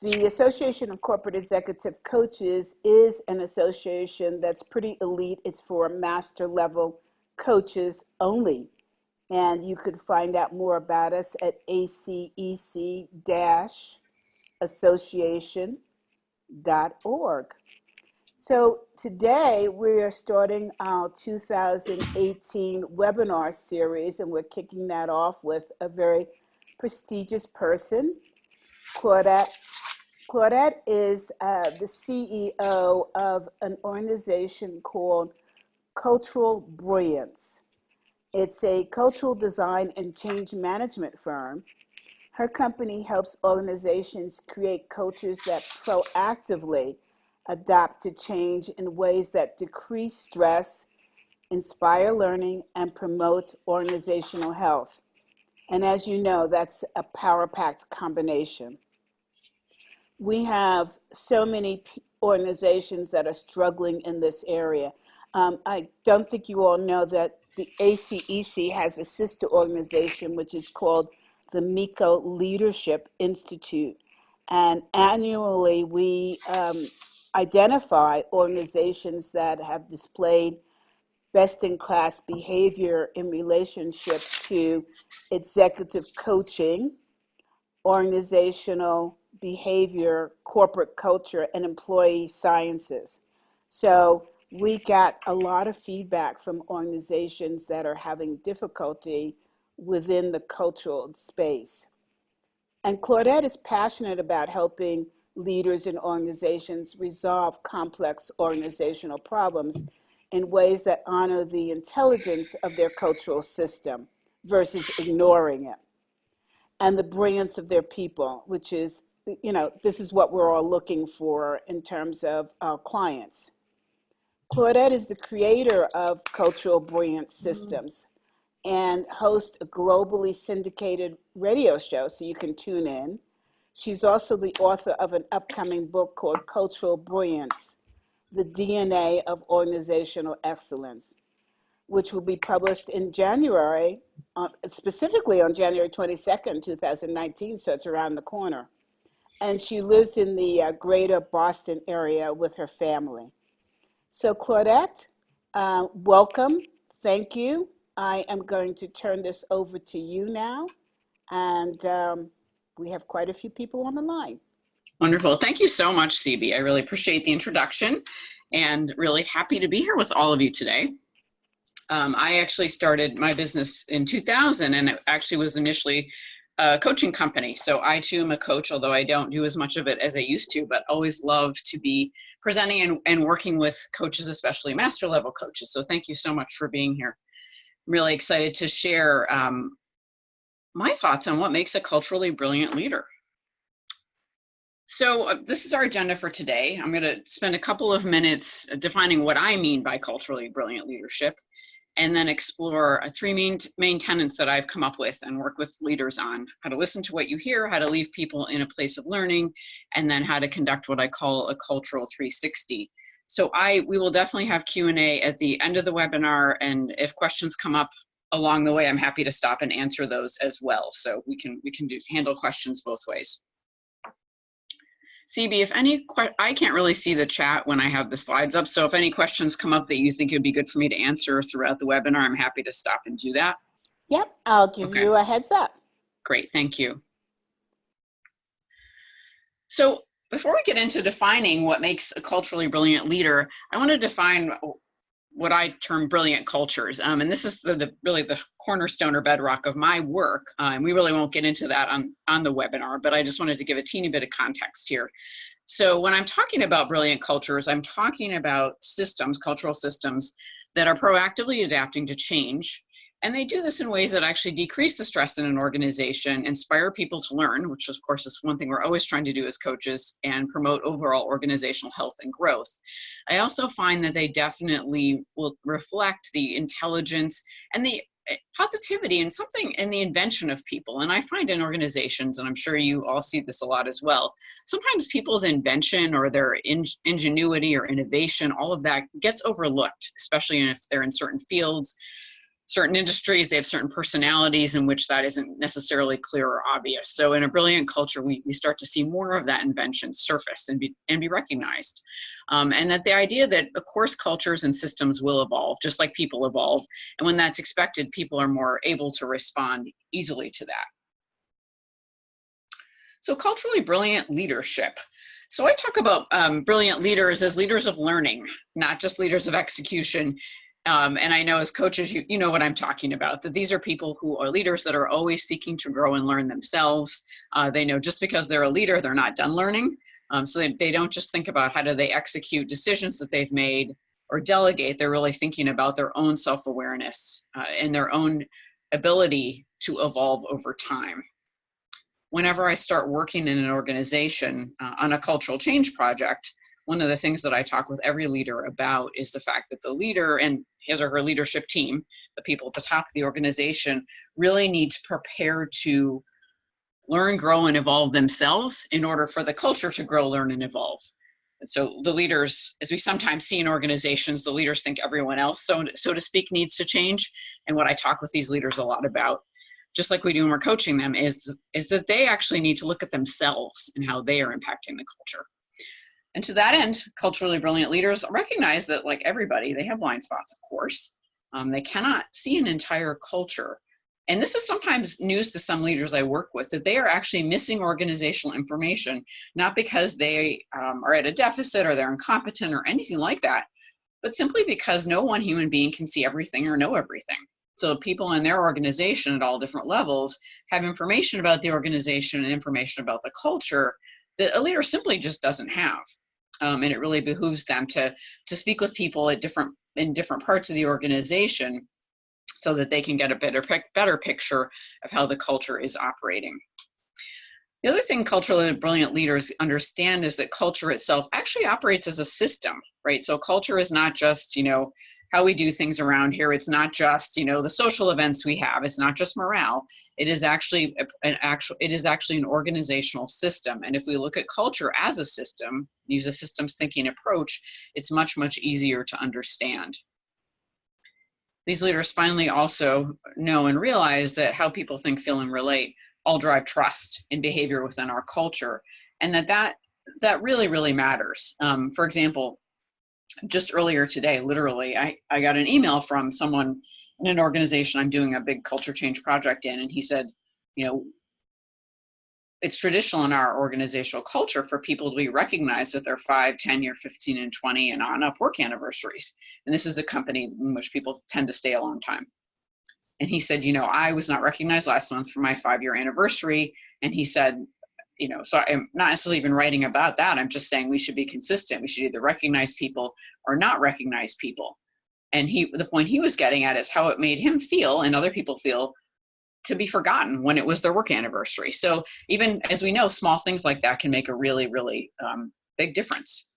The Association of Corporate Executive Coaches is an association that's pretty elite. It's for master level coaches only. And you could find out more about us at acec-association.org. So today we are starting our 2018 webinar series, and we're kicking that off with a very prestigious person, Claudette. Claudette is the CEO of an organization called Cultural Brilliance. It's a cultural design and change management firm. Her company helps organizations create cultures that proactively adapt to change in ways that decrease stress, inspire learning, and promote organizational health. And as you know, that's a power-packed combination. We have so many organizations that are struggling in this area. I don't think you all know that the ACEC has a sister organization, which is called the MECO Leadership Institute. And annually, we identify organizations that have displayed best-in-class behavior in relationship to executive coaching, organizational behavior, corporate culture, and employee sciences. So we got a lot of feedback from organizations that are having difficulty within the cultural space. And Claudette is passionate about helping leaders and organizations resolve complex organizational problems in ways that honor the intelligence of their cultural system versus ignoring it, and the brilliance of their people, which is, this is what we're all looking for in terms of our clients. Claudette is the creator of Cultural Brilliance Systems and hosts a globally syndicated radio show, so you can tune in. She's also the author of an upcoming book called Cultural Brilliance, The DNA of Organizational Excellence, which will be published in January, specifically on January 22nd, 2019, so it's around the corner. And she lives in the greater Boston area with her family. So Claudette, welcome, thank you. I am going to turn this over to you now, and we have quite a few people on the line. Wonderful. Thank you so much, CB. I really appreciate the introduction and really happy to be here with all of you today. I actually started my business in 2000, and it actually was initially a coaching company. So I too am a coach, although I don't do as much of it as I used to, but always love to be presenting and working with coaches, especially master level coaches. So thank you so much for being here. I'm really excited to share my thoughts on what makes a culturally brilliant leader. So this is our agenda for today. I'm going to spend a couple of minutes defining what I mean by culturally brilliant leadership, and then explore three main tenets that I've come up with and work with leaders on: how to listen to what you hear, how to leave people in a place of learning, and then how to conduct what I call a cultural 360. So we will definitely have Q&A at the end of the webinar, and if questions come up along the way, I'm happy to stop and answer those as well. So we can handle questions both ways. CB, I can't really see the chat when I have the slides up, so if any questions come up that you think it would be good for me to answer throughout the webinar, I'm happy to stop and do that. Yep, I'll give you a heads up. Great, thank you. So before we get into defining what makes a culturally brilliant leader, I want to define what I term brilliant cultures. And this is really the cornerstone or bedrock of my work. And we really won't get into that on the webinar, but I just wanted to give a teeny bit of context here. So when I'm talking about brilliant cultures, I'm talking about systems, cultural systems, that are proactively adapting to change. And they do this in ways that actually decrease the stress in an organization, inspire people to learn, which of course is one thing we're always trying to do as coaches, and promote overall organizational health and growth. I also find that they definitely will reflect the intelligence and the positivity and something in the invention of people. And I find in organizations, and I'm sure you all see this a lot as well, sometimes people's invention or their ingenuity or innovation, all of that gets overlooked, especially if they're in certain fields. certain industries, they have certain personalities in which that isn't necessarily clear or obvious. So in a brilliant culture, we start to see more of that invention surface and be recognized. And that the idea that, of course, cultures and systems will evolve, just like people evolve. And when that's expected, people are more able to respond easily to that. So culturally brilliant leadership. So I talk about brilliant leaders as leaders of learning, not just leaders of execution. And I know as coaches, you know what I'm talking about, that these are people who are leaders that are always seeking to grow and learn themselves. They know just because they're a leader, they're not done learning. So they don't just think about how do they execute decisions that they've made or delegate. They're really thinking about their own self-awareness and their own ability to evolve over time. Whenever I start working in an organization on a cultural change project, one of the things that I talk with every leader about is the fact that the leader and his or her leadership team, the people at the top of the organization, really need to prepare to learn, grow, and evolve themselves in order for the culture to grow, learn, and evolve. And so the leaders, as we sometimes see in organizations, the leaders think everyone else, so to speak, needs to change. And what I talk with these leaders a lot about, just like we do when we're coaching them, is that they actually need to look at themselves and how they are impacting the culture. And to that end, culturally brilliant leaders recognize that, like everybody, they have blind spots, of course. They cannot see an entire culture. And this is sometimes news to some leaders I work with, that they are actually missing organizational information, not because they are at a deficit or they're incompetent or anything like that, but simply because no one human being can see everything or know everything. So people in their organization at all different levels have information about the organization and information about the culture that a leader simply just doesn't have. And it really behooves them to speak with people in different parts of the organization so that they can get a better picture of how the culture is operating. The other thing culturally brilliant leaders understand is that culture itself actually operates as a system, right? So culture is not just, how we do things around here. It's not just, the social events we have. It's not just morale. It is actually an organizational system. And if we look at culture as a system, use a systems thinking approach, it's much, much easier to understand. These leaders finally also know and realize that how people think, feel, and relate all drive trust in behavior within our culture, and that really, really matters. For example, just earlier today, literally, I got an email from someone in an organization I'm doing a big culture change project in, and he said, it's traditional in our organizational culture for people to be recognized at their 5, 10-year, 15, and 20 and on up work anniversaries. And this is a company in which people tend to stay a long time. And he said, I was not recognized last month for my 5-year anniversary. And he said, so I'm not necessarily even writing about that. I'm just saying we should be consistent. We should either recognize people or not recognize people. And the point he was getting at is how it made him feel and other people feel to be forgotten when it was their work anniversary. So even as we know, small things like that can make a really, really big difference.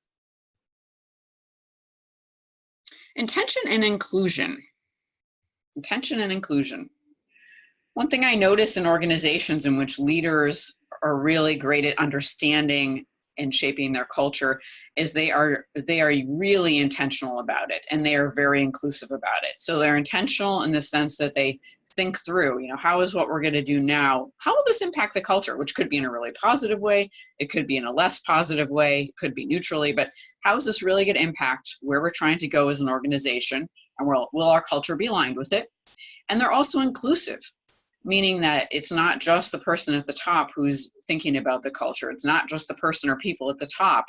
Intention and inclusion. Intention and inclusion. One thing I notice in organizations in which leaders are really great at understanding and shaping their culture is they are really intentional about it, and they are very inclusive about it. So they're intentional in the sense that they think through, how is what we're going to do now, how will this impact the culture, which could be in a really positive way, it could be in a less positive way, it could be neutrally, but how is this really going to impact where we're trying to go as an organization, and will our culture be aligned with it? And they're also inclusive, meaning that it's not just the person at the top who's thinking about the culture. It's not just the person or people at the top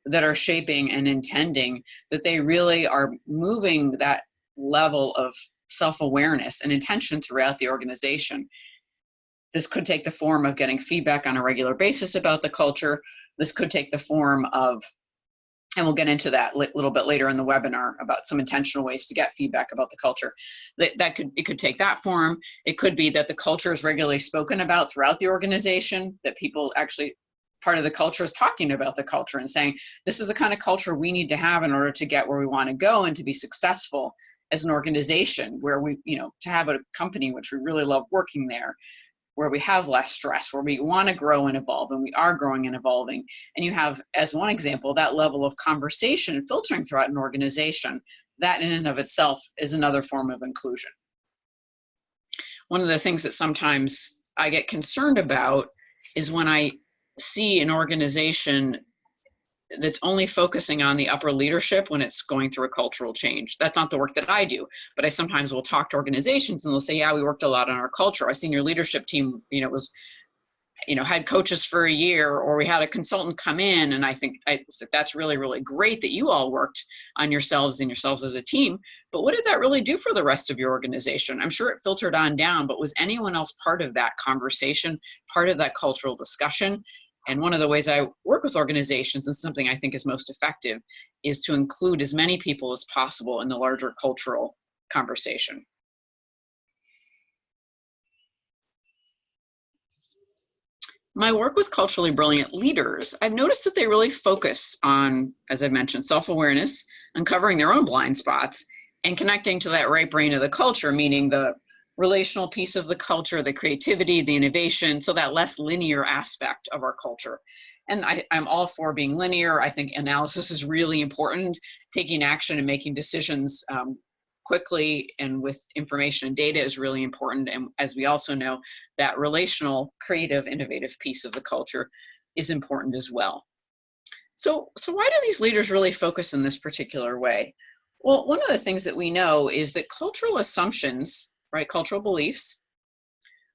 that are shaping and intending, that they really are moving that level of self-awareness and intention throughout the organization. This could take the form of getting feedback on a regular basis about the culture. This could take the form of, and we'll get into that a little bit later in the webinar about some intentional ways to get feedback about the culture. It could take that form. It could be that the culture is regularly spoken about throughout the organization, that people actually, part of the culture is talking about the culture and saying, this is the kind of culture we need to have in order to get where we want to go and to be successful as an organization, where we, to have a company which we really love working there, where we have less stress, where we want to grow and evolve, and we are growing and evolving. And you have, as one example, that level of conversation filtering throughout an organization. That in and of itself is another form of inclusion. one of the things that sometimes I get concerned about is when I see an organization that's only focusing on the upper leadership when it's going through a cultural change. That's not the work that I do, but I sometimes will talk to organizations and they'll say, yeah, we worked a lot on our culture. Our senior leadership team, was, had coaches for a year, or we had a consultant come in. And I think that's really, really great that you all worked on yourselves and yourselves as a team. But what did that really do for the rest of your organization? I'm sure it filtered on down, but was anyone else part of that conversation, part of that cultural discussion? And one of the ways I work with organizations, and something I think is most effective, is to include as many people as possible in the larger cultural conversation. My work with culturally brilliant leaders, I've noticed that they really focus on, as I mentioned, self-awareness, uncovering their own blind spots, and connecting to that right brain of the culture, meaning the relational piece of the culture, the creativity, the innovation, so that less linear aspect of our culture. And I'm all for being linear. I think analysis is really important. Taking action and making decisions quickly and with information and data is really important. And as we also know, that relational, creative, innovative piece of the culture is important as well. So why do these leaders really focus in this particular way? Well, one of the things that we know is that cultural assumptions, right, cultural beliefs,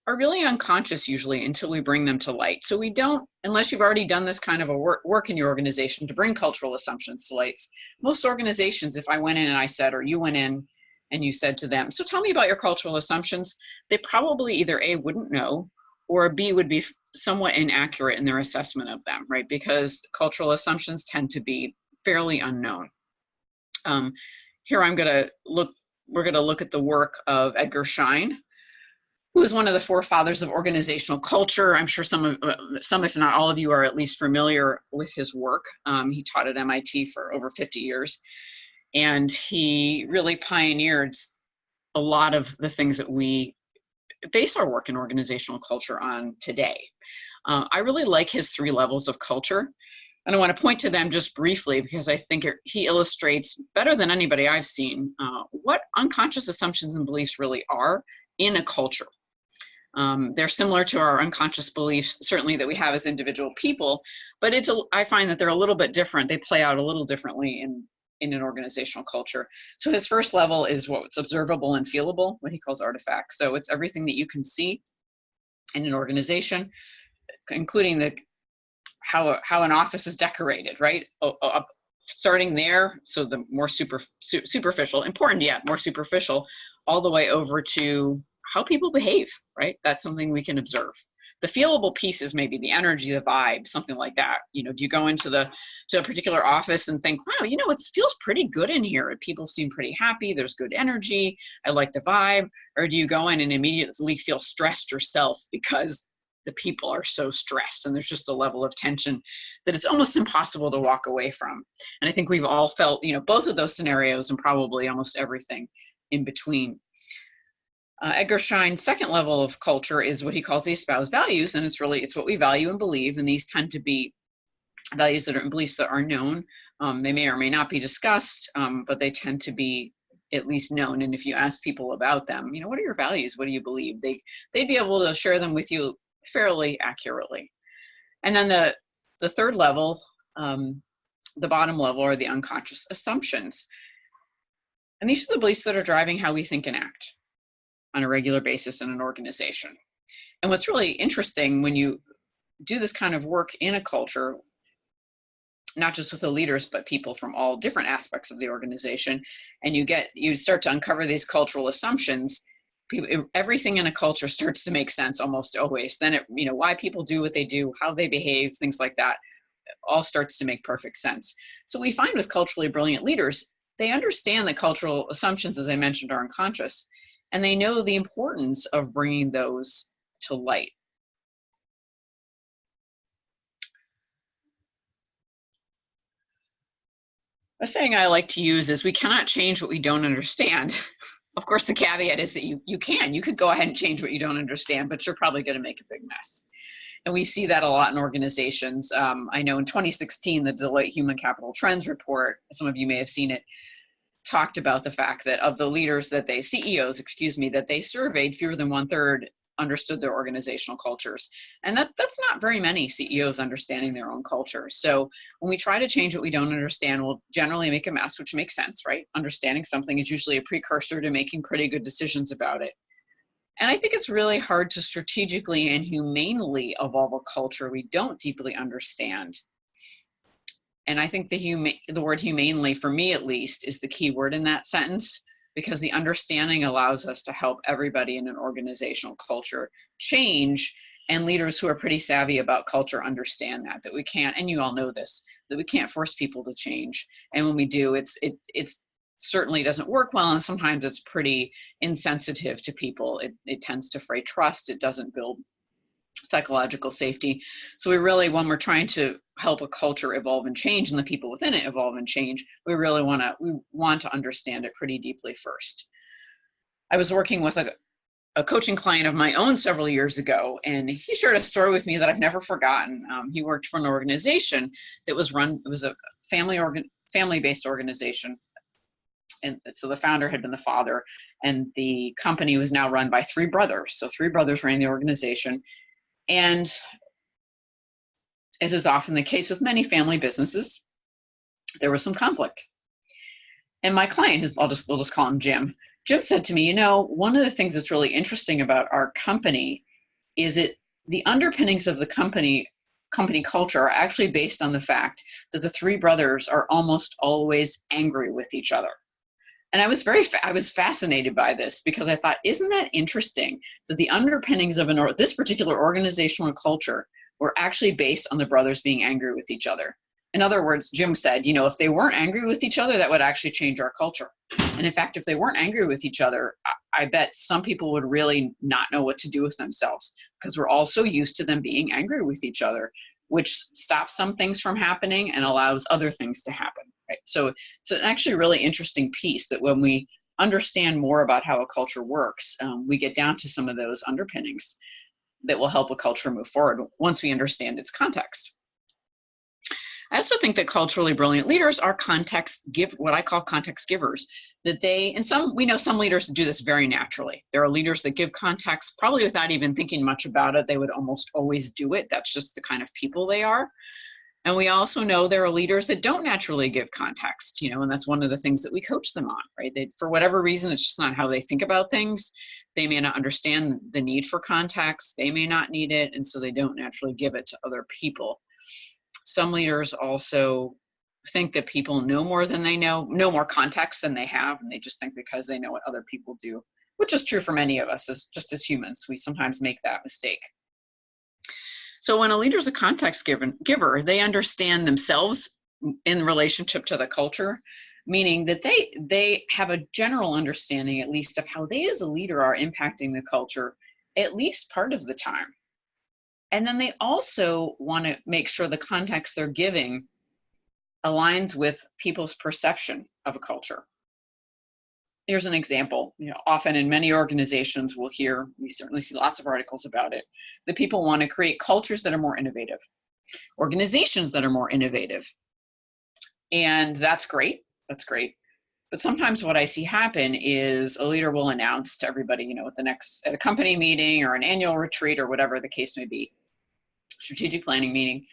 are really unconscious usually until we bring them to light. So we don't, unless you've already done this kind of a work in your organization to bring cultural assumptions to light. Most organizations, if I went in and I said, or you went in and you said to them, so tell me about your cultural assumptions, they probably either A, wouldn't know, or B, would be somewhat inaccurate in their assessment of them, right? Because cultural assumptions tend to be fairly unknown. Here we're going to look at the work of Edgar Schein, who is one of the forefathers of organizational culture. I'm sure some, if not all of you, are at least familiar with his work. He taught at MIT for over 50 years, and he really pioneered a lot of the things that we base our work in organizational culture on today. I really like his 3 levels of culture, and I want to point to them just briefly because I think he illustrates better than anybody I've seen what unconscious assumptions and beliefs really are in a culture. They're similar to our unconscious beliefs, certainly that we have as individual people, but I find that they're a little bit different. They play out a little differently in an organizational culture. So his first level is what's observable and feelable, what he calls artifacts. So it's everything that you can see in an organization, including how an office is decorated, right? Starting there, so the more superficial, important yet more superficial, all the way over to how people behave, right? That's something we can observe. The feelable piece is maybe the energy, the vibe, something like that. Do you go into a particular office and think, wow, it feels pretty good in here. People seem pretty happy. There's good energy. I like the vibe. Or do you go in and immediately feel stressed yourself because the people are so stressed and there's just a level of tension that it's almost impossible to walk away from? And I think we've all felt, both of those scenarios and probably almost everything in between. Edgar Schein's second level of culture is what he calls the espoused values, and it's what we value and believe, and these tend to be values and beliefs that are known. They may or may not be discussed, but they tend to be at least known. And if you ask people about them, what are your values? What do you believe? They'd be able to share them with you fairly accurately. And then the third level, the bottom level, are the unconscious assumptions. And these are the beliefs that are driving how we think and act on a regular basis in an organization. And what's really interesting when you do this kind of work in a culture, not just with the leaders, but people from all different aspects of the organization, and you start to uncover these cultural assumptions, everything in a culture starts to make sense almost always. Then why people do what they do, how they behave, things like that, all starts to make perfect sense. So we find with culturally brilliant leaders, they understand that cultural assumptions, as I mentioned, are unconscious, and they know the importance of bringing those to light. A saying I like to use is, we cannot change what we don't understand. Of course, the caveat is that you could go ahead and change what you don't understand, but you're probably going to make a big mess. And we see that a lot in organizations. I know in 2016, the Deloitte Human Capital Trends report, some of you may have seen it, talked about the fact that of the leaders that CEOs, that they surveyed, fewer than 1/3 understood their organizational cultures. And that's not very many CEOs understanding their own culture. So when we try to change what we don't understand, we'll generally make a mess, which makes sense, right? Understanding something is usually a precursor to making pretty good decisions about it. And I think it's really hard to strategically and humanely evolve a culture we don't deeply understand. And I think the word humanely, for me at least, is the key word in that sentence, because the understanding allows us to help everybody in an organizational culture change. And leaders who are pretty savvy about culture understand that we can't, and you all know this, that we can't force people to change. And when we do, it certainly doesn't work well, and sometimes it's pretty insensitive to people. It tends to fray trust. It doesn't build psychological safety. So we really, when we're trying to help a culture evolve and change, and the people within it evolve and change, we really want to understand it pretty deeply first. I was working with a coaching client of my own several years ago, and he shared a story with me that I've never forgotten. He worked for an organization that was a family-based organization. And so the founder had been the father, and the company was now run by 3 brothers. So 3 brothers ran the organization. And as is often the case with many family businesses, there was some conflict. And my client, we'll just call him Jim. Jim said to me, one of the things that's really interesting about our company is the underpinnings of the company culture are actually based on the fact that the 3 brothers are almost always angry with each other. And I was fascinated by this, because I thought, isn't that interesting that the underpinnings of this particular organizational culture were actually based on the brothers being angry with each other. In other words, Jim said, if they weren't angry with each other, that would actually change our culture. And in fact, if they weren't angry with each other, I bet some people would really not know what to do with themselves, because we're all so used to them being angry with each other, which stops some things from happening and allows other things to happen. Right? So it's an actually really interesting piece that when we understand more about how a culture works, we get down to some of those underpinnings that will help a culture move forward once we understand its context. I also think that culturally brilliant leaders are what I call context givers. We know some leaders do this very naturally. There are leaders that give context probably without even thinking much about it. They would almost always do it. That's just the kind of people they are. And we also know there are leaders that don't naturally give context, and that's one of the things that we coach them on, right? For whatever reason, it's just not how they think about things. They may not understand the need for context. They may not need it, and so they don't naturally give it to other people. Some leaders also think that people know more than they know more context than they have, and they just think because they know what other people do, which is true for many of us just as humans. We sometimes make that mistake. So when a leader is a context giver, they understand themselves in relationship to the culture, meaning that they have a general understanding, at least, of how they as a leader are impacting the culture at least part of the time. And then they also want to make sure the context they're giving aligns with people's perception of a culture. Here's an example. Often in many organizations we certainly see lots of articles about it, that people want to create cultures that are more innovative, organizations that are more innovative. And that's great. That's great. But sometimes what I see happen is a leader will announce to everybody, at a company meeting or an annual retreat or whatever the case may be, strategic planning meeting,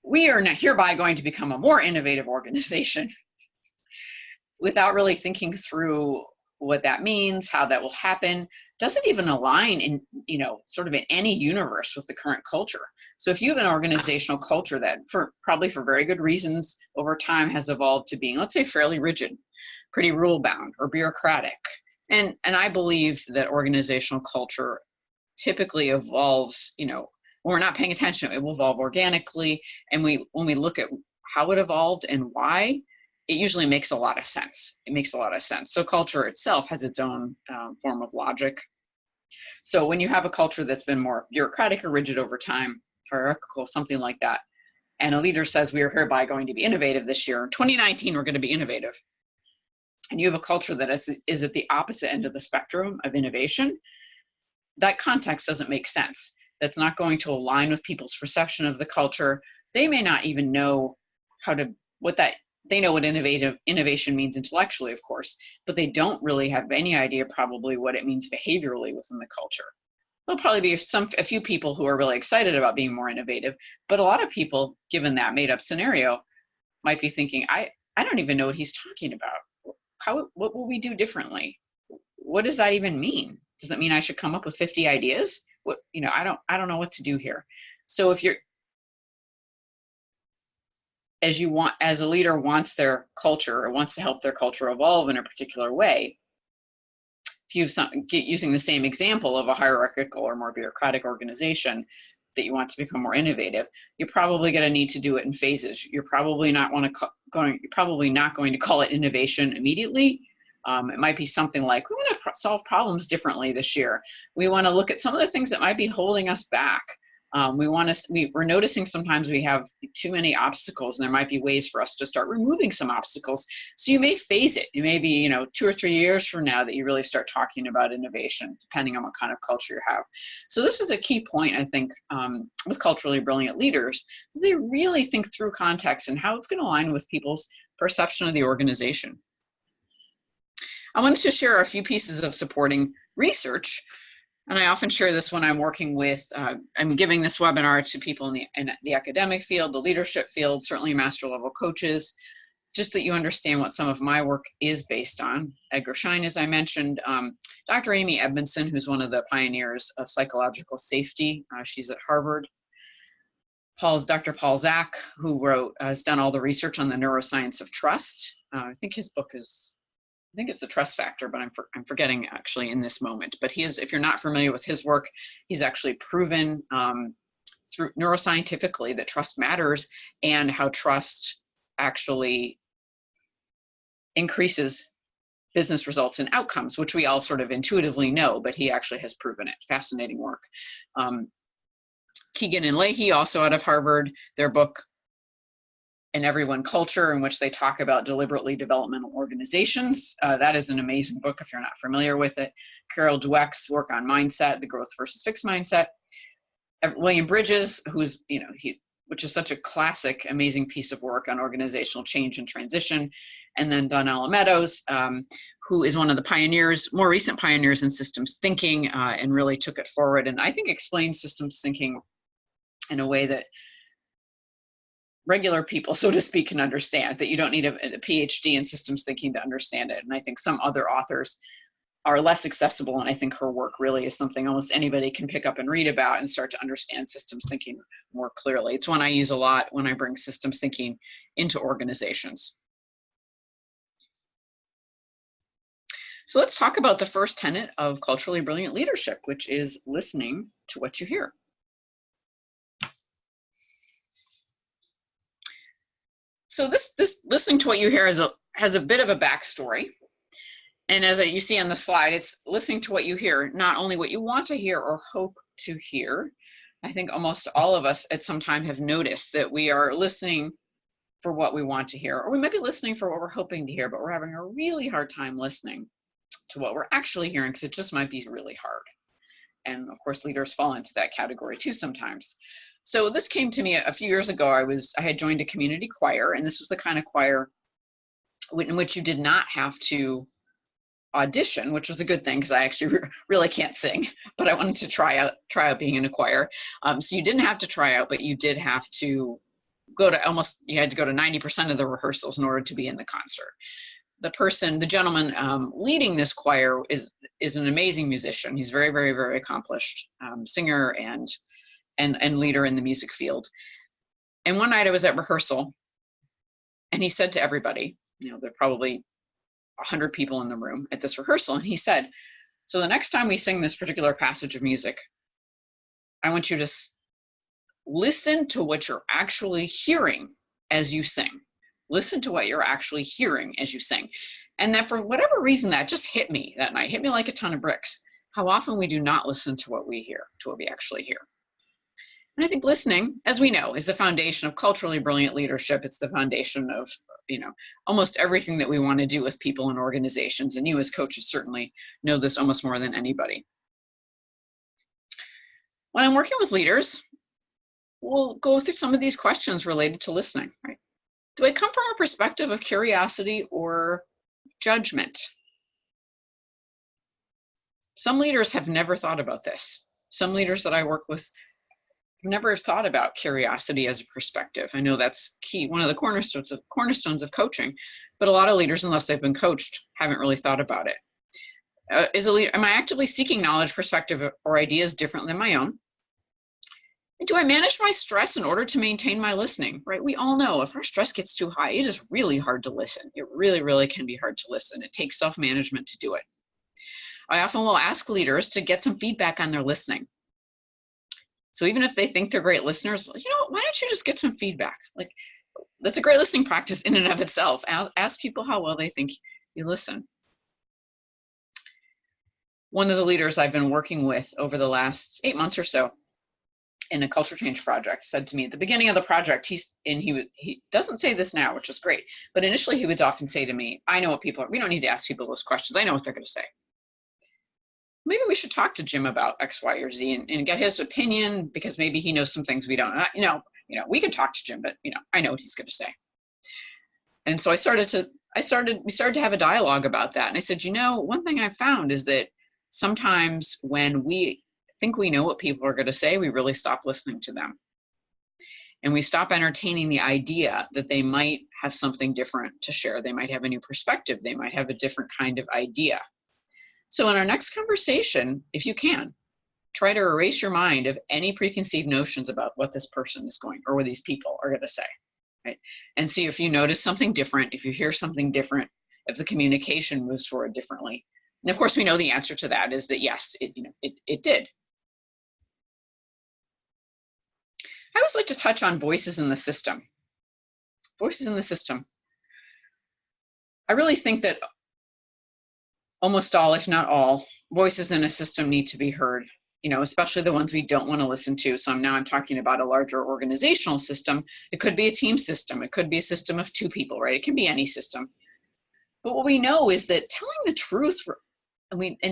we are hereby going to become a more innovative organization, without really thinking through what that means, how that will happen. Doesn't even align in, sort of in any universe with the current culture. So if you have an organizational culture that probably for very good reasons over time has evolved to being, let's say, fairly rigid, pretty rule bound or bureaucratic. And I believe that organizational culture typically evolves, when we're not paying attention, it will evolve organically. And when we look at how it evolved and why, it usually makes a lot of sense. It makes a lot of sense. So culture itself has its own form of logic. So when you have a culture that's been more bureaucratic or rigid over time, hierarchical, something like that, and a leader says we are hereby going to be innovative this year, in 2019 we're going to be innovative, and you have a culture that is at the opposite end of the spectrum of innovation, that context doesn't make sense. That's not going to align with people's perception of the culture. They may not even know what that they know what innovation means intellectually, of course, but they don't really have any idea probably what it means behaviorally within the culture. There'll probably be a few people who are really excited about being more innovative, but a lot of people, given that made up scenario, might be thinking, I don't even know what he's talking about. What will we do differently? What does that even mean? Does that mean I should come up with 50 ideas? What, I don't know what to do here. So if you're, as a leader wants their culture or wants to help their culture evolve in a particular way, if you using the same example of a hierarchical or more bureaucratic organization that you want to become more innovative, you're probably going to need to do it in phases. You're probably not going to call it innovation immediately. It might be something like, we want to solve problems differently this year. We want to look at some of the things that might be holding us back. We're noticing sometimes we have too many obstacles, and there might be ways for us to start removing some obstacles. So you may phase it. It may be 2 or 3 years from now that you really start talking about innovation, depending on what kind of culture you have. So this is a key point, I think, with culturally brilliant leaders. They really think through context and how it's going to align with people's perception of the organization. I wanted to share a few pieces of supporting research. And I often share this when I'm working with, I'm giving this webinar to people in the academic field, the leadership field, certainly master level coaches, just that you understand what some of my work is based on. Edgar Schein, as I mentioned, Dr. Amy Edmondson, who's one of the pioneers of psychological safety. She's at Harvard. Dr. Paul Zak, who has done all the research on the neuroscience of trust. I think his book is, I think it's the trust factor, but I'm forgetting actually in this moment. But if you're not familiar with his work, he's actually proven through neuroscientifically that trust matters and how trust actually increases business results and outcomes, which we all sort of intuitively know, but he actually has proven it. Fascinating work. Keegan and Leahy, also out of Harvard, their book, In Everyone Culture, in which they talk about deliberately developmental organizations. That is an amazing book if you're not familiar with it. Carol Dweck's work on mindset, the growth versus fixed mindset. William Bridges, which is such a classic, amazing piece of work on organizational change and transition. And then Donnella Meadows, who is one of the pioneers, more recent pioneers in systems thinking, and really took it forward. And I think explains systems thinking in a way that regular people, so to speak, can understand, that you don't need a PhD in systems thinking to understand it. And I think some other authors are less accessible, and I think her work really is something almost anybody can pick up and read about and start to understand systems thinking more clearly. It's one I use a lot when I bring systems thinking into organizations. So let's talk about the first tenet of culturally brilliant leadership, which is listening to what you hear. So this listening to what you hear has a bit of a backstory. And as you see on the slide, it's listening to what you hear, not only what you want to hear or hope to hear. I think almost all of us at some time have noticed that we are listening for what we want to hear, or we might be listening for what we're hoping to hear, but we're having a really hard time listening to what we're actually hearing because it just might be really hard. And of course, leaders fall into that category too sometimes. So this came to me a few years ago. I had joined a community choir, and this was the kind of choir in which you did not have to audition, which was a good thing because I actually really can't sing, but I wanted to try out being in a choir. So you didn't have to try out, but you did have to you had to go to 90% of the rehearsals in order to be in the concert. The gentleman leading this choir is an amazing musician. He's very, very, very accomplished singer and leader in the music field. And one night I was at rehearsal, and he said to everybody, there are probably 100 people in the room at this rehearsal, and he said, so the next time we sing this particular passage of music, I want you to listen to what you're actually hearing as you sing. Listen to what you're actually hearing as you sing. And that, for whatever reason, that just hit me that night, hit me like a ton of bricks. How often we do not listen to what we hear, to what we actually hear. And I think listening, as we know, is the foundation of culturally brilliant leadership. It's the foundation of, almost everything that we want to do with people and organizations. And you as coaches certainly know this almost more than anybody. When I'm working with leaders, we'll go through some of these questions related to listening, right? Do I come from a perspective of curiosity or judgment? Some leaders have never thought about this. Some leaders that I work with never thought about curiosity as a perspective. I know that's key, one of the cornerstones of coaching, but a lot of leaders, unless they've been coached, haven't really thought about it. Am I actively seeking knowledge, perspective, or ideas different than my own? And do I manage my stress in order to maintain my listening? Right? We all know if our stress gets too high, it is really hard to listen. It really, really can be hard to listen. It takes self-management to do it. I often will ask leaders to get some feedback on their listening. So even if they think they're great listeners, why don't you just get some feedback? Like, that's a great listening practice in and of itself. Ask people how well they think you listen. One of the leaders I've been working with over the last 8 months or so in a culture change project said to me at the beginning of the project, he doesn't say this now, which is great, but initially he would often say to me, I know what people are, we don't need to ask people those questions. I know what they're going to say. Maybe we should talk to Jim about X, Y, or Z and get his opinion, because maybe he knows some things we don't. We can talk to Jim, but I know what he's going to say. And so we started to have a dialogue about that. And I said, one thing I've found is that sometimes when we think we know what people are going to say, we really stop listening to them. And we stop entertaining the idea that they might have something different to share. They might have a new perspective. They might have a different kind of idea. So in our next conversation, if you can, try to erase your mind of any preconceived notions about what this person is going, or what these people are going to say, right? And see if you notice something different, if you hear something different, if the communication moves forward differently. And of course, we know the answer to that is that yes, it did. I always like to touch on voices in the system. Voices in the system. I really think that almost all, if not all, voices in a system need to be heard, especially the ones we don't want to listen to. So I'm talking about a larger organizational system. It could be a team system. It could be a system of 2 people, right? It can be any system. But what we know is that telling the truth,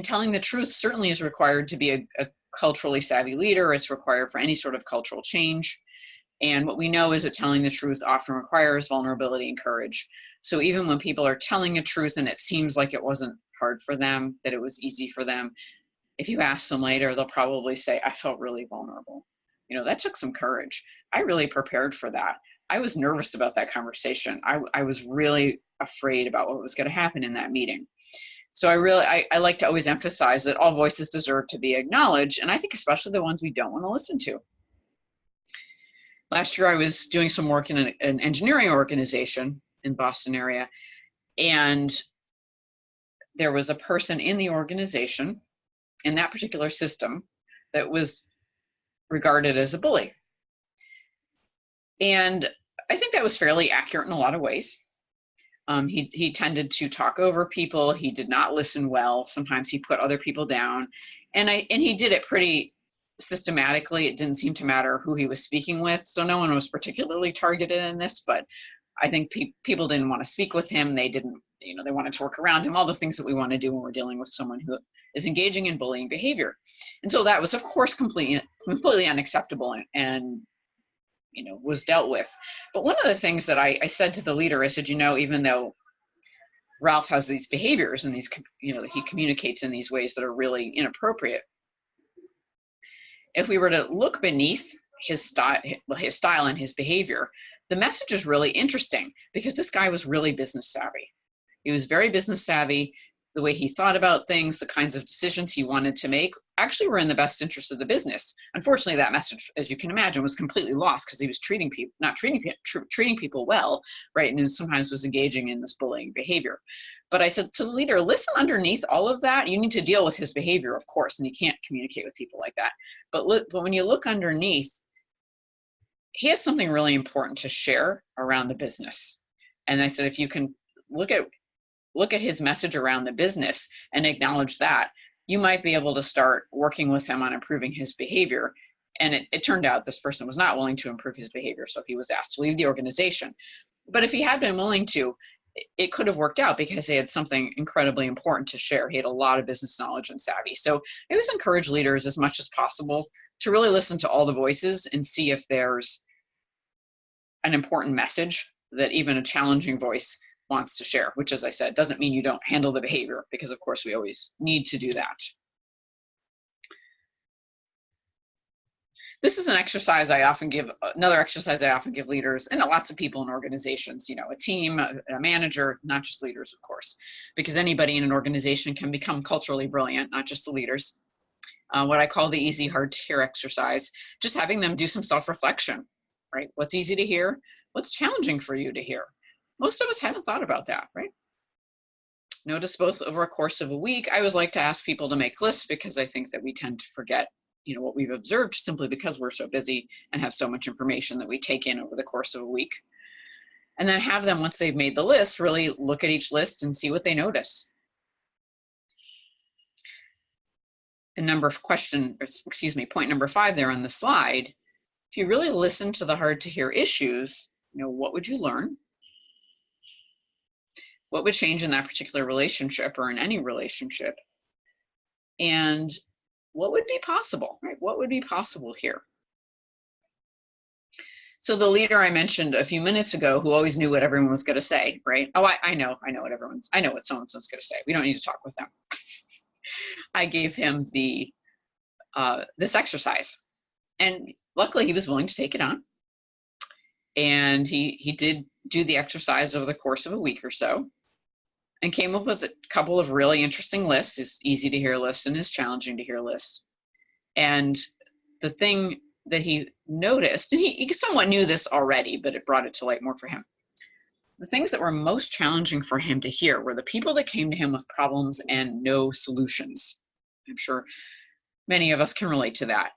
telling the truth certainly is required to be a culturally savvy leader. It's required for any sort of cultural change. And what we know is that telling the truth often requires vulnerability and courage. So even when people are telling a truth and it seems like it wasn't hard for them, that it was easy for them, if you ask them later, they'll probably say, I felt really vulnerable. That took some courage. I really prepared for that. I was nervous about that conversation. I was really afraid about what was going to happen in that meeting. So I like to always emphasize that all voices deserve to be acknowledged, and I think especially the ones we don't want to listen to. Last year, I was doing some work in an engineering organization in Boston area, and there was a person in the organization, in that particular system, that was regarded as a bully. And I think that was fairly accurate in a lot of ways. He tended to talk over people. He did not listen well. Sometimes he put other people down, and he did it pretty systematically. It didn't seem to matter who he was speaking with, so no one was particularly targeted in this. But I think people didn't want to speak with him. They didn't, they wanted to work around him. All the things that we want to do when we're dealing with someone who is engaging in bullying behavior. And so that was, of course, completely unacceptable and was dealt with. But one of the things that I said to the leader, I said, even though Ralph has these behaviors and these, he communicates in these ways that are really inappropriate, if we were to look beneath his style and his behavior, the message is really interesting, because this guy was really business savvy. He was very business savvy. The way he thought about things, the kinds of decisions he wanted to make actually were in the best interest of the business. Unfortunately, that message, as you can imagine, was completely lost because he was treating people well, right? And sometimes was engaging in this bullying behavior. But I said to the leader, listen underneath all of that. You need to deal with his behavior, of course, and you can't communicate with people like that. But when you look underneath, he has something really important to share around the business. And I said, if you can look at his message around the business and acknowledge that, you might be able to start working with him on improving his behavior. And it turned out this person was not willing to improve his behavior, so he was asked to leave the organization. But if he had been willing to, it could have worked out, because he had something incredibly important to share. He had a lot of business knowledge and savvy. So I always encourage leaders as much as possible to really listen to all the voices and see if there's an important message that even a challenging voice wants to share, which, as I said, doesn't mean you don't handle the behavior, because of course we always need to do that. This is an exercise I often give, another exercise I often give leaders and lots of people in organizations, you know, a team, a manager, not just leaders, of course, because anybody in an organization can become culturally brilliant, not just the leaders. What I call the easy, hard to hear exercise, just having them do some self-reflection, right? What's easy to hear? What's challenging for you to hear? Most of us haven't thought about that, right? Notice both over a course of a week. I always like to ask people to make lists, because I think that we tend to forget, you know, what we've observed, simply because we're so busy and have so much information that we take in over the course of a week. And then have them, once they've made the list, really look at each list and see what they notice. And point number 5 there on the slide, if you really listen to the hard to hear issues, you know, what would you learn? What would change in that particular relationship or in any relationship? And what would be possible, right? What would be possible here? So the leader I mentioned a few minutes ago, who always knew what everyone was going to say, right? Oh, I know what so-and-so's going to say. We don't need to talk with them. I gave him this exercise, and luckily he was willing to take it on. And he did do the exercise over the course of a week or so, and came up with a couple of really interesting lists, his easy to hear list and his challenging to hear list. And the thing that he noticed, and he somewhat knew this already, but it brought it to light more for him. The things that were most challenging for him to hear were the people that came to him with problems and no solutions. I'm sure many of us can relate to that.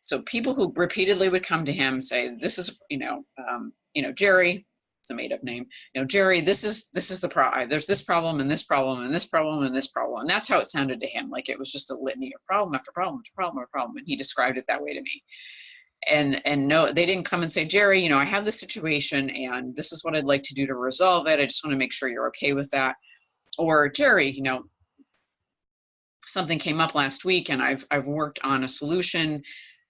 So people who repeatedly would come to him, say, this is, Jerry, it's a made-up name, Jerry, this is the problem. There's this problem and this problem and this problem and this problem. And that's how it sounded to him, like it was just a litany of problem after problem after problem after problem. And he described it that way to me. And no, they didn't come and say, Jerry, I have this situation and this is what I'd like to do to resolve it. I just want to make sure you're okay with that. Or Jerry, something came up last week and I've worked on a solution,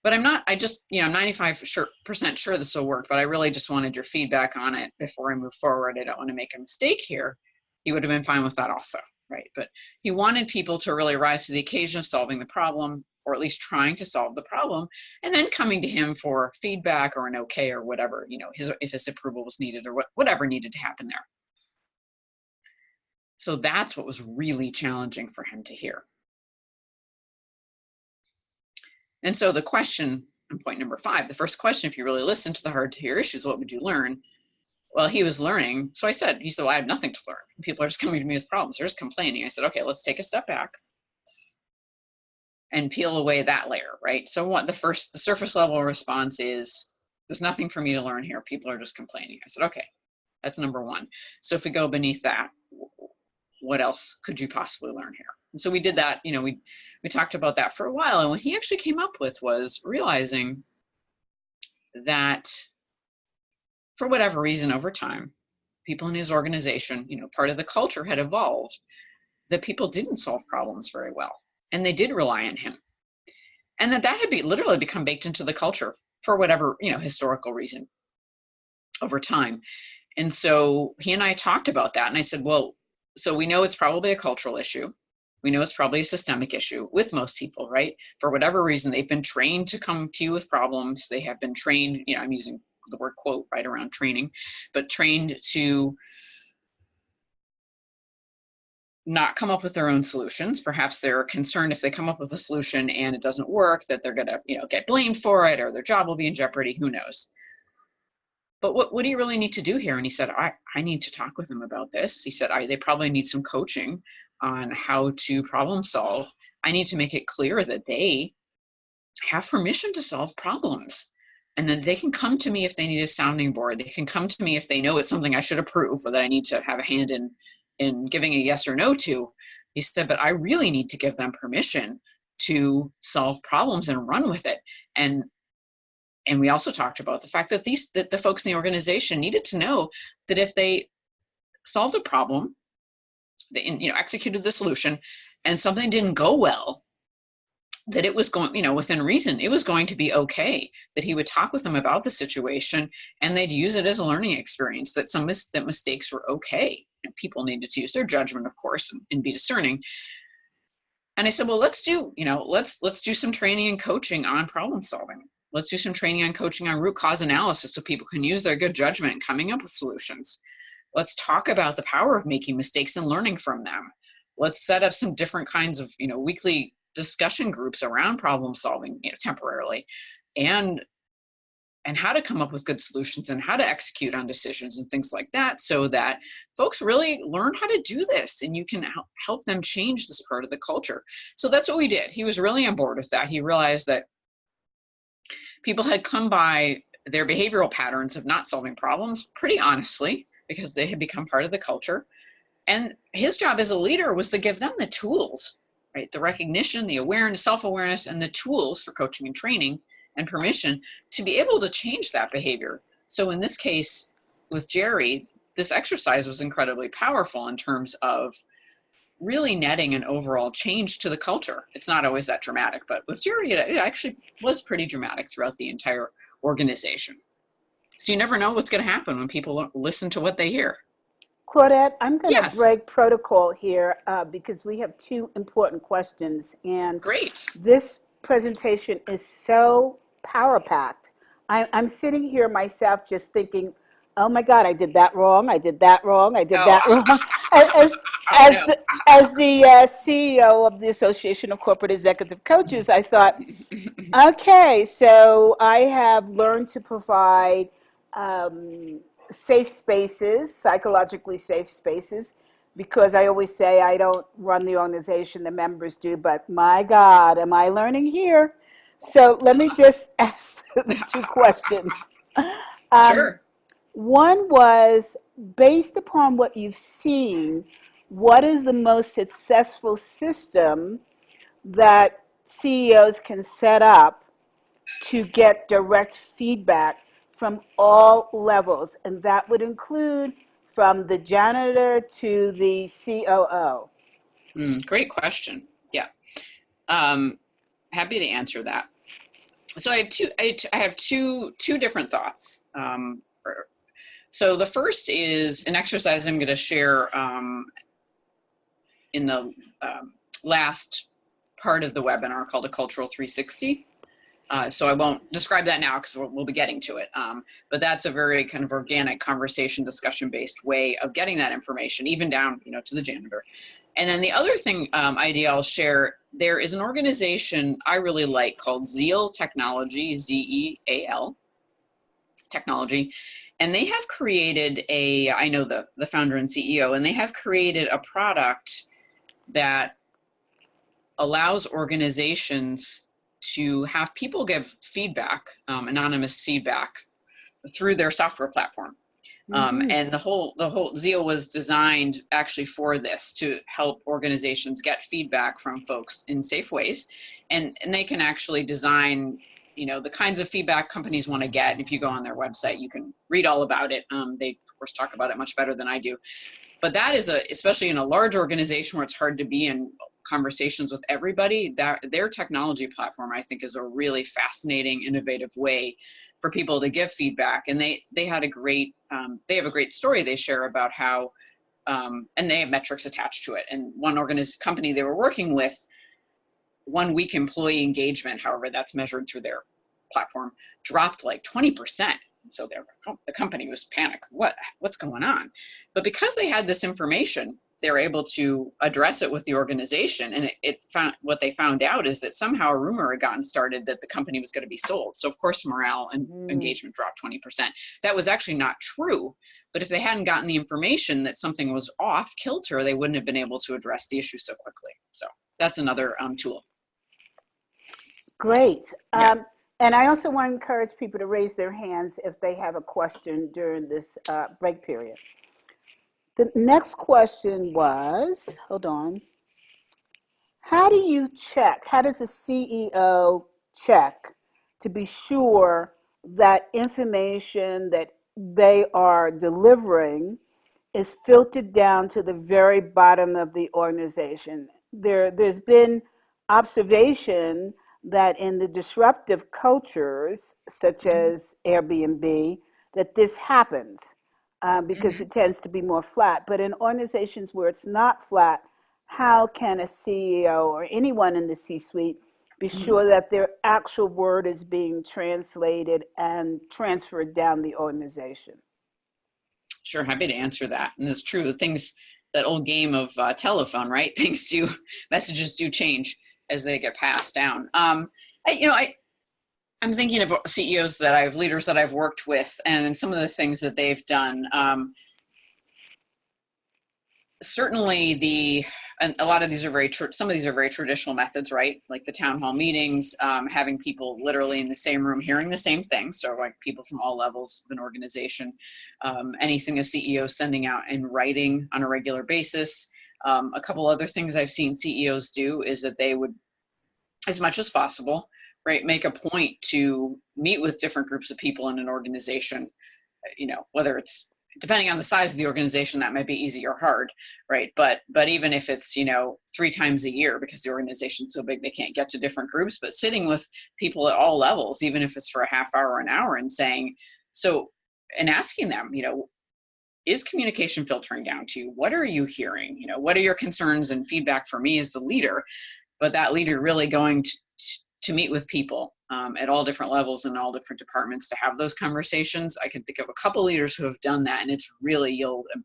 but I'm 95% sure this will work, but I really just wanted your feedback on it before I move forward. I don't want to make a mistake here. He would have been fine with that also, right? But he wanted people to really rise to the occasion of solving the problem, or at least trying to solve the problem, and then coming to him for feedback or an okay or whatever, if his approval was needed or whatever needed to happen there. So that's what was really challenging for him to hear. And so the question on point number 5, the first question, if you really listen to the hard to hear issues, what would you learn? Well, he was learning. So he said, well, I have nothing to learn. People are just coming to me with problems. They're just complaining. I said, okay, let's take a step back and peel away that layer, right? So the surface level response is, there's nothing for me to learn here. People are just complaining. I said, okay, that's number 1. So if we go beneath that, what else could you possibly learn here? And so we did that, we talked about that for a while. And what he actually came up with was realizing that for whatever reason over time, people in his organization, part of the culture had evolved, that people didn't solve problems very well. And they did rely on him. And that had literally become baked into the culture for whatever, historical reason over time. And so he and I talked about that. And I said, well, so we know it's probably a cultural issue. We know it's probably a systemic issue with most people, right? For whatever reason, they've been trained to come to you with problems. They have been trained, I'm using the word quote right around training, but trained to not come up with their own solutions. Perhaps they're concerned if they come up with a solution and it doesn't work, that they're going to, get blamed for it, or their job will be in jeopardy. Who knows? But what do you really need to do here? And he said, I need to talk with them about this. He said, they probably need some coaching on how to problem solve. I need to make it clear that they have permission to solve problems, and then they can come to me if they need a sounding board. They can come to me if they know it's something I should approve or that I need to have a hand in giving a yes or no to. He said, but I really need to give them permission to solve problems and run with it. And we also talked about the fact that that the folks in the organization needed to know that if they solved a problem, they executed the solution, and something didn't go well, that it was going, within reason, it was going to be okay, that he would talk with them about the situation and they'd use it as a learning experience, that that mistakes were okay. And people needed to use their judgment, of course, and be discerning. And I said, well, let's do some training and coaching on problem solving. Let's do some training and coaching on root cause analysis so people can use their good judgment in coming up with solutions. Let's talk about the power of making mistakes and learning from them. Let's set up some different kinds of, weekly discussion groups around problem solving, temporarily, and how to come up with good solutions and how to execute on decisions and things like that, so that folks really learn how to do this and you can help them change this part of the culture. So that's what we did. He was really on board with that. He realized that people had come by their behavioral patterns of not solving problems pretty honestly because they had become part of the culture. And his job as a leader was to give them the tools, right? The recognition, the awareness, self-awareness, and the tools for coaching and training and permission to be able to change that behavior. So in this case with Jerry, this exercise was incredibly powerful in terms of really netting an overall change to the culture. It's not always that dramatic, but with Jerry, it actually was pretty dramatic throughout the entire organization. So you never know what's going to happen when people listen to what they hear. Claudette, I'm going to Yes. break protocol here because we have two important questions. And Great. This presentation is so power-packed. I'm sitting here myself just thinking, oh my God, I did that wrong. I did that wrong. I did that wrong. As the CEO of the Association of Corporate Executive Coaches, I thought, okay, so I have learned to provide safe spaces, psychologically safe spaces, because I always say I don't run the organization, the members do, but my God, am I learning here? So let me just ask the two questions. Sure. One was, based upon what you've seen, what is the most successful system that CEOs can set up to get direct feedback from all levels? And that would include from the janitor to the COO. Great question. Yeah. Happy to answer that. So I have two different thoughts. So the first is an exercise I'm going to share in the last part of the webinar called a Cultural 360. So I won't describe that now because we'll be getting to it. But that's a very kind of organic conversation, discussion-based way of getting that information, even down, to the janitor. And then the other idea I'll share, there is an organization I really like called Zeal Technology, Z-E-A-L, Technology. And they have created I know the founder and CEO, and they have created a product that allows organizations to have people give feedback, anonymous feedback, through their software platform. And the whole Zeal was designed actually for this, to help organizations get feedback from folks in safe ways. And they can actually design, the kinds of feedback companies want to get. And if you go on their website, you can read all about it. They, of course, talk about it much better than I do. But that is especially in a large organization where it's hard to be in conversations with everybody, that their technology platform, I think, is a really fascinating, innovative way for people to give feedback. And they had a great, they have a great story they share about how, and they have metrics attached to it. And one company they were working with, 1 week employee engagement, however that's measured through their platform, dropped like 20%. So the company was panicked. What's going on? But because they had this information, they were able to address it with the organization. And what they found out is that somehow a rumor had gotten started that the company was going to be sold. So of course, morale and engagement dropped 20%. That was actually not true. But if they hadn't gotten the information that something was off kilter, they wouldn't have been able to address the issue so quickly. So that's another tool. Great. Yeah. And I also want to encourage people to raise their hands if they have a question during this break period. The next question was, hold on, how does a CEO check to be sure that information that they are delivering is filtered down to the very bottom of the organization? There's been observation that in the disruptive cultures, such Mhm. as Airbnb, that this happens because Mhm. it tends to be more flat. But in organizations where it's not flat, how can a CEO or anyone in the C-suite be Mhm. sure that their actual word is being translated and transferred down the organization? Sure, happy to answer that. And it's true, things, that old game of telephone, right? Things do, messages do change as they get passed down. I'm thinking of CEOs that leaders that I've worked with, and some of the things that they've done. Certainly and a lot of these are some of these are very traditional methods, right? Like the town hall meetings, having people literally in the same room hearing the same thing. So like people from all levels of an organization, anything a CEO sending out in writing on a regular basis. A couple other things I've seen CEOs do is that they would, as much as possible, right, make a point to meet with different groups of people in an organization, whether it's, depending on the size of the organization, that might be easy or hard, right? But even if it's 3 times a year, because the organization's so big they can't get to different groups, but sitting with people at all levels, even if it's for a half hour, an hour, and saying, so, and asking them, is communication filtering down to you? What are you hearing? What are your concerns and feedback for me as the leader? But that leader really going to meet with people at all different levels and all different departments to have those conversations. I can think of a couple leaders who have done that, and it's really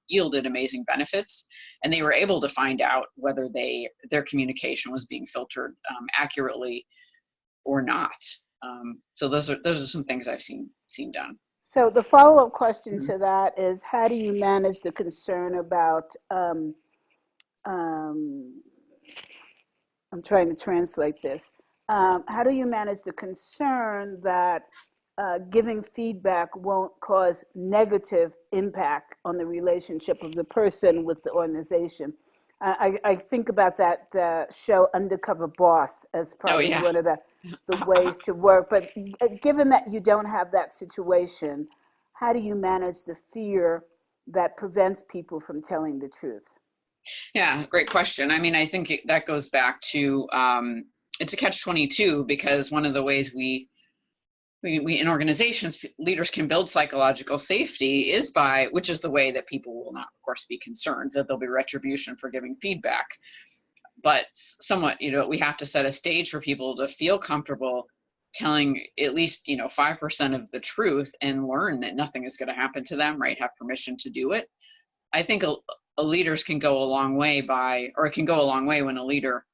yielded amazing benefits. And they were able to find out whether their communication was being filtered accurately or not. So those are some things I've seen done. So the follow-up question Mhm. to that is, how do you manage the concern about um, I'm trying to translate this. How do you manage the concern that giving feedback won't cause negative impact on the relationship of the person with the organization? I think about that show Undercover Boss as Oh probably yeah. one of the ways to work. But given that you don't have that situation, how do you manage the fear that prevents people from telling the truth? Yeah, great question. I mean, I think that goes back to, it's a catch-22, because one of the ways we in organizations, leaders can build psychological safety is by, which is the way that people will not, of course, be concerned that there'll be retribution for giving feedback. But somewhat, we have to set a stage for people to feel comfortable telling at least 5% of the truth and learn that nothing is going to happen to them, right? Have permission to do it. I think a leaders can go a long way it can go a long way when a leader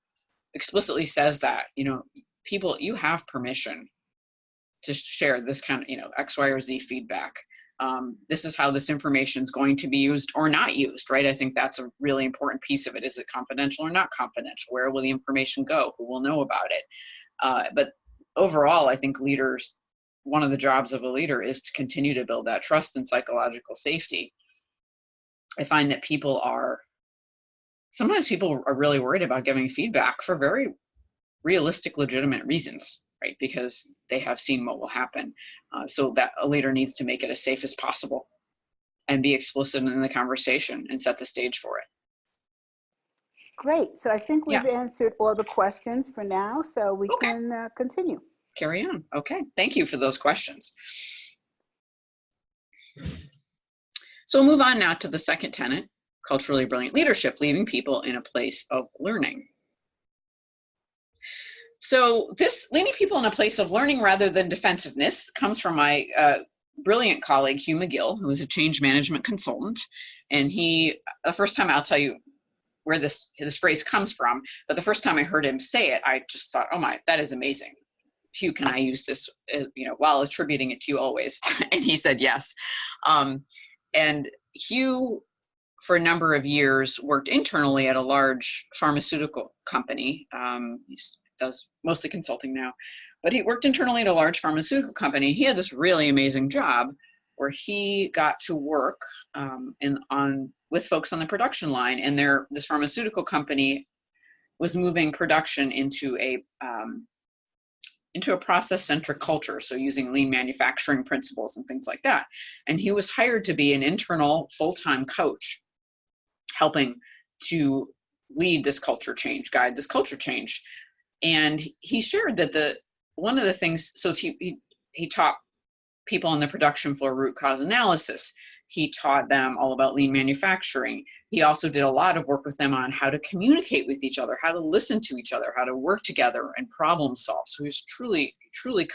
explicitly says that, people, you have permission to share this kind of, X, Y, or Z feedback. This is how this information is going to be used or not used, right? I think that's a really important piece of it. Is it confidential or not confidential? Where will the information go? Who will know about it? But overall, I think one of the jobs of a leader is to continue to build that trust and psychological safety. I find that sometimes people are really worried about giving feedback for very realistic, legitimate reasons, right? Because they have seen what will happen. So that a leader needs to make it as safe as possible and be explicit in the conversation and set the stage for it. Great. So I think Yeah. we've answered all the questions for now, so we Okay. can continue. Carry on. Okay. Thank you for those questions. So we'll move on now to the second tenet, culturally brilliant leadership, leaving people in a place of learning. So this leading people in a place of learning rather than defensiveness comes from my brilliant colleague, Hugh McGill, who is a change management consultant. And the first time, I'll tell you where this phrase comes from, but the first time I heard him say it, I just thought, oh my, that is amazing. Hugh, can I use this, while attributing it to you always? And he said yes. And Hugh, for a number of years, worked internally at a large pharmaceutical company. He does mostly consulting now, but he worked internally at a large pharmaceutical company. He had this really amazing job where he got to work with folks on the production line, and this pharmaceutical company was moving production into a process-centric culture, so using lean manufacturing principles and things like that. And he was hired to be an internal full-time coach, helping to lead this culture change, guide this culture change. And he shared that one of the things, so he taught people on the production floor root cause analysis. He taught them all about lean manufacturing. He also did a lot of work with them on how to communicate with each other, how to listen to each other, how to work together and problem solve. So he's truly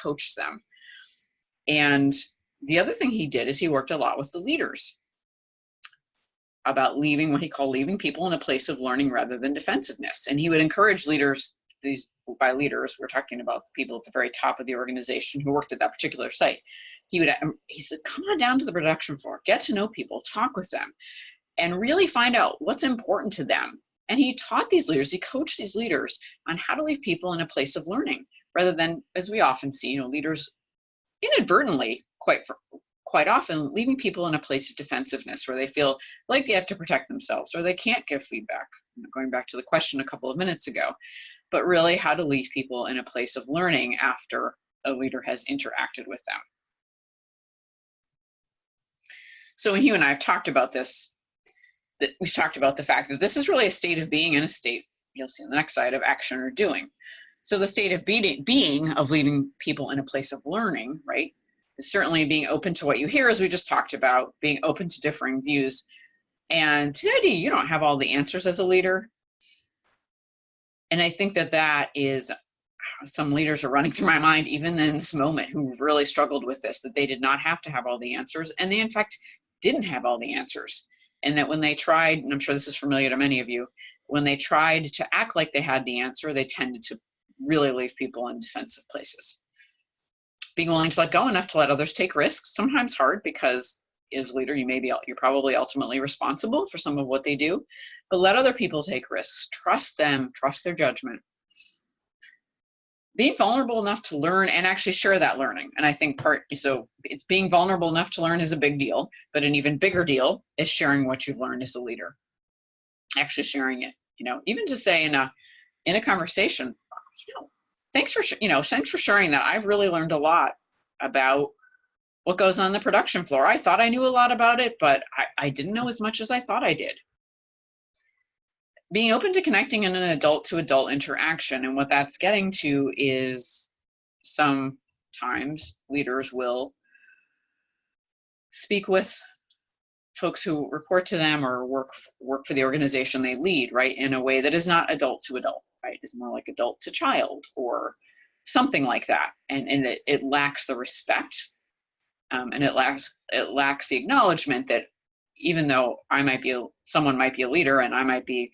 coached them. And the other thing he did is he worked a lot with the leaders about what he called leaving people in a place of learning rather than defensiveness. And he would encourage leaders, by leaders, we're talking about the people at the very top of the organization who worked at that particular site. He said, come on down to the production floor, get to know people, talk with them, and really find out what's important to them. And he taught these leaders, he coached these leaders on how to leave people in a place of learning, rather than, as we often see, leaders inadvertently, quite often, leaving people in a place of defensiveness where they feel like they have to protect themselves or they can't give feedback. Going back to the question a couple of minutes ago, but really how to leave people in a place of learning after a leader has interacted with them. So when you and I have talked about this, we've talked about the fact that this is really a state of being and a state, you'll see on the next slide, of action or doing. So the state of being of leaving people in a place of learning, right, is certainly being open to what you hear, as we just talked about, being open to differing views. And to the idea you don't have all the answers as a leader. And I think that is, some leaders are running through my mind, even in this moment, who really struggled with this, that they did not have to have all the answers. And they, in fact, didn't have all the answers. And that when they tried, and I'm sure this is familiar to many of you, when they tried to act like they had the answer, they tended to really leave people in defensive places. Being willing to let go enough to let others take risks, sometimes hard, because as a leader, you're probably ultimately responsible for some of what they do, but let other people take risks. Trust them, trust their judgment. Being vulnerable enough to learn and actually share that learning. And I think being vulnerable enough to learn is a big deal, but an even bigger deal is sharing what you've learned as a leader. Actually sharing it, even to say in a conversation, thanks for sharing that. I've really learned a lot about what goes on the production floor. I thought I knew a lot about it, but I didn't know as much as I thought I did. Being open to connecting in an adult-to-adult interaction, and what that's getting to is sometimes leaders will speak with folks who report to them or work for the organization they lead, right, in a way that is not adult-to-adult, right? It's more like adult-to-child or something like that, and it lacks the respect, and it lacks the acknowledgement that even though someone might be a leader and I might be,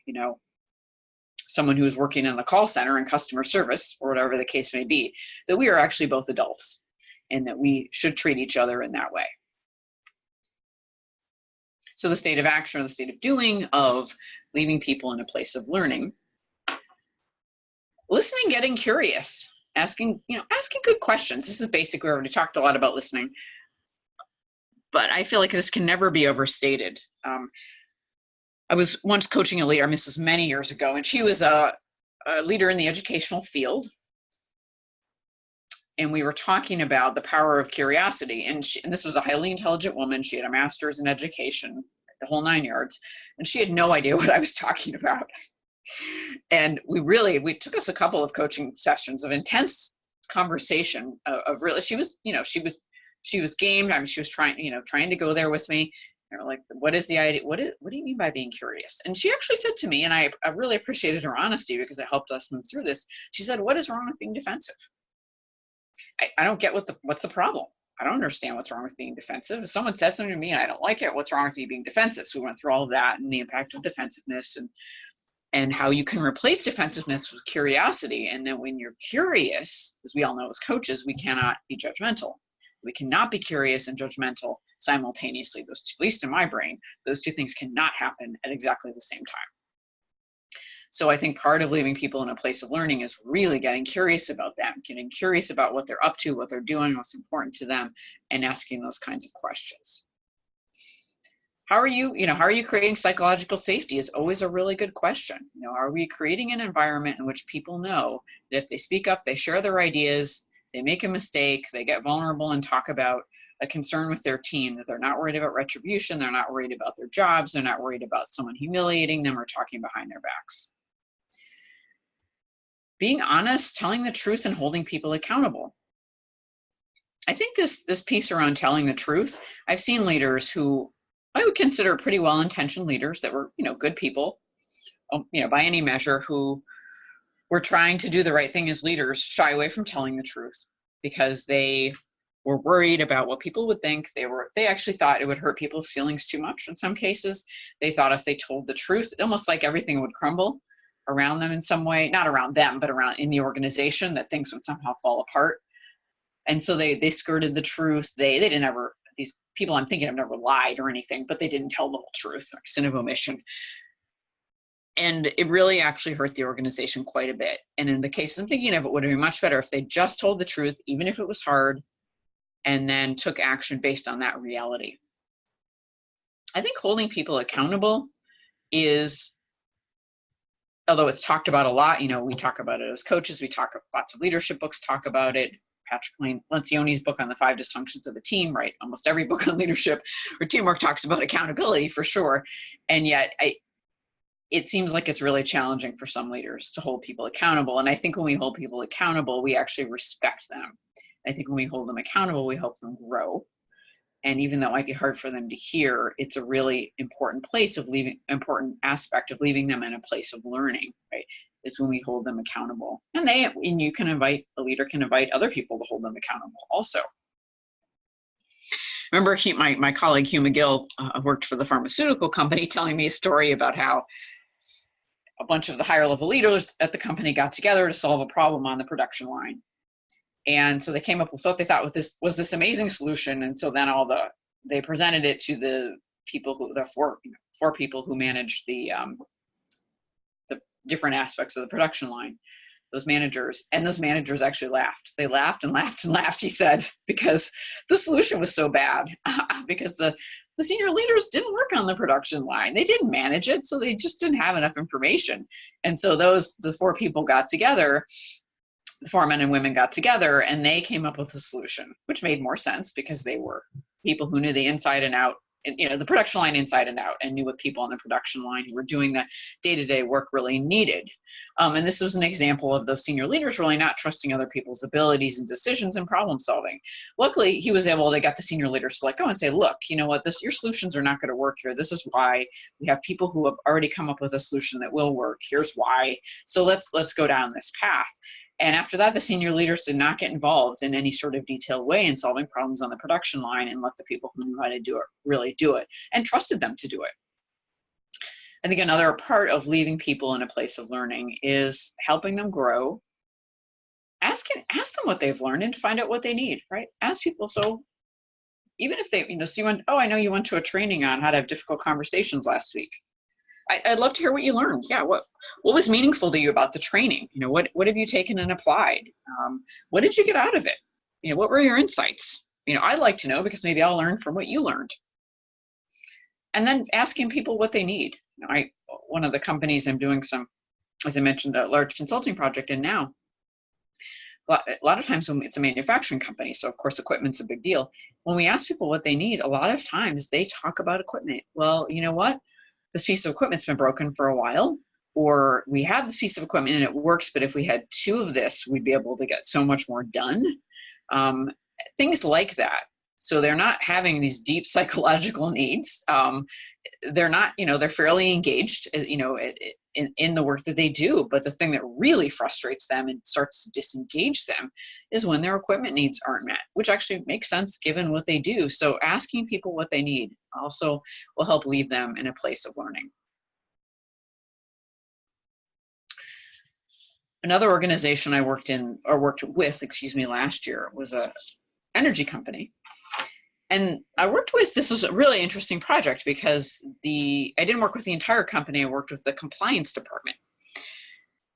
someone who is working in the call center and customer service or whatever the case may be, that we are actually both adults and that we should treat each other in that way. So the state of action or the state of doing of leaving people in a place of learning. Listening, getting curious, asking good questions. This is basic. We already talked a lot about listening, but I feel like this can never be overstated. I was once coaching a leader, this was many years ago, and she was a leader in the educational field. And we were talking about the power of curiosity. And this was a highly intelligent woman. She had a master's in education, the whole 9 yards. And she had no idea what I was talking about. And we took us a couple of coaching sessions of intense conversation of really, she was game. She was trying to go there with me. And we're like, what is the idea? What do you mean by being curious? And she actually said to me, and I really appreciated her honesty because it helped us move through this. She said, what is wrong with being defensive? I don't get what's the problem. I don't understand what's wrong with being defensive. If someone says something to me and I don't like it, what's wrong with me being defensive? So we went through all of that and the impact of defensiveness and how you can replace defensiveness with curiosity. And then when you're curious, as we all know as coaches, we cannot be judgmental. We cannot be curious and judgmental simultaneously. Those two, at least in my brain, those two things cannot happen at exactly the same time. So I think part of leaving people in a place of learning is really getting curious about them, getting curious about what they're up to, what they're doing, what's important to them, and asking those kinds of questions. How are you creating psychological safety is always a really good question. Are we creating an environment in which people know that if they speak up, they share their ideas, they make a mistake, they get vulnerable and talk about a concern with their team, that they're not worried about retribution, they're not worried about their jobs, they're not worried about someone humiliating them or talking behind their backs. being honest, telling the truth, and holding people accountable. I think this piece around telling the truth, I've seen leaders who I would consider pretty well-intentioned leaders that were, good people, by any measure, who were trying to do the right thing as leaders, shy away from telling the truth because they were worried about what people would think. They actually thought it would hurt people's feelings too much in some cases. They thought if they told the truth, almost like everything would crumble around them in some way, not around them, but around in the organization, that things would somehow fall apart. And so they skirted the truth. They didn't ever, these people I'm thinking of never lied or anything, but they didn't tell the whole truth, like sin of omission. And it really actually hurt the organization quite a bit. And in the case I'm thinking of, it would have been much better if they just told the truth, even if it was hard, and then took action based on that reality. I think holding people accountable is, although it's talked about a lot, we talk about it as coaches, lots of leadership books talk about it. Patrick Lencioni's book on the 5 dysfunctions of a team, right? Almost every book on leadership or teamwork talks about accountability for sure. And yet it seems like it's really challenging for some leaders to hold people accountable. And I think when we hold people accountable, we actually respect them. I think when we hold them accountable, we help them grow. And even though it might be hard for them to hear, it's a really important aspect of leaving them in a place of learning, right? Is when we hold them accountable. And a leader can invite other people to hold them accountable also. Remember my colleague Hugh McGill worked for the pharmaceutical company, telling me a story about how a bunch of the higher level leaders at the company got together to solve a problem on the production line. And so they came up with what they thought was this amazing solution. And so then they presented it to the people the four people who managed the different aspects of the production line, those managers. And those managers actually laughed. They laughed and laughed and laughed, he said, because the solution was so bad, because the senior leaders didn't work on the production line. They didn't manage it, so they just didn't have enough information. And so the 4 people got together, the 4 men and women got together, and they came up with a solution, which made more sense because they were people who knew the inside and out, the production line inside and out, and knew what people on the production line who were doing the day-to-day work really needed. And this was an example of those senior leaders really not trusting other people's abilities and decisions and problem solving. Luckily, he was able to get the senior leaders to let go and say, look, you know what, your solutions are not going to work here. This is why. We have people who have already come up with a solution that will work. Here's why. So let's go down this path. And after that, the senior leaders did not get involved in any sort of detailed way in solving problems on the production line, and let the people who knew how to do it really do it, and trusted them to do it. I think another part of leaving people in a place of learning is helping them grow. Ask them what they've learned and find out what they need, right? Ask people. So even if they, I know you went to a training on how to have difficult conversations last week. I'd love to hear what you learned. Yeah, what was meaningful to you about the training? What have you taken and applied? What did you get out of it? What were your insights? I'd like to know, because maybe I'll learn from what you learned. And then asking people what they need. One of the companies I'm doing as I mentioned, a large consulting project in now. A lot of times when it's a manufacturing company, so of course equipment's a big deal. When we ask people what they need, a lot of times they talk about equipment. Well, you know what? This piece of equipment's been broken for a while, or we have this piece of equipment and it works, but if we had 2 of this, we'd be able to get so much more done. Things like that. So they're not having these deep psychological needs. They're not, they're fairly engaged, in the work that they do. But the thing that really frustrates them and starts to disengage them is when their equipment needs aren't met, which actually makes sense given what they do. So asking people what they need also will help leave them in a place of learning. Another organization I worked with last year was a energy company. And this was a really interesting project because I didn't work with the entire company. I worked with the compliance department.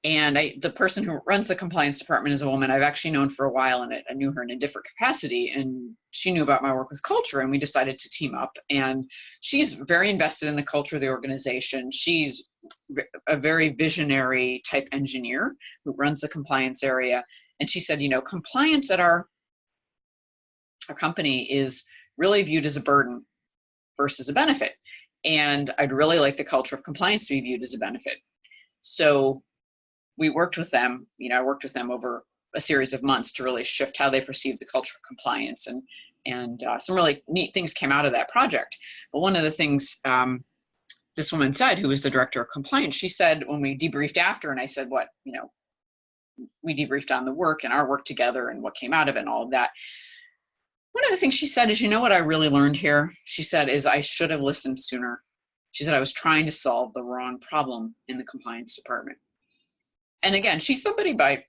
And the person who runs the compliance department is a woman I've actually known for a while, and I knew her in a different capacity. And she knew about my work with culture, and we decided to team up. And she's very invested in the culture of the organization. She's a very visionary type engineer who runs the compliance area. And she said, compliance at our company is really viewed as a burden versus a benefit. And I'd really like the culture of compliance to be viewed as a benefit. So we worked with them, I worked with them over a series of months to really shift how they perceive the culture of compliance, and some really neat things came out of that project. But one of the things this woman said, who was the director of compliance, she said when we debriefed after, and I said, what, we debriefed on the work and our work together and what came out of it and all of that. One of the things she said is, what I really learned here, she said, is I should have listened sooner. She said, I was trying to solve the wrong problem in the compliance department. And again, she's somebody by,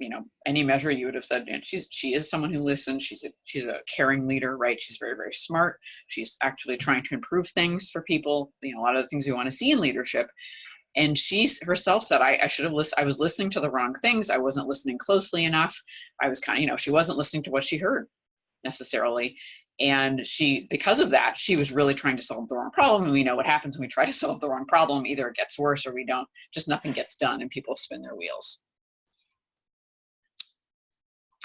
any measure you would have said, and she is someone who listens. She's a caring leader, right? She's very, very smart. She's actually trying to improve things for people, a lot of the things we want to see in leadership. And she herself said, I should have listened. I was listening to the wrong things. I wasn't listening closely enough. I was kind of, she wasn't listening to what she heard necessarily. And because of that, she was really trying to solve the wrong problem. And we know what happens when we try to solve the wrong problem. Either it gets worse or we don't, just nothing gets done and people spin their wheels.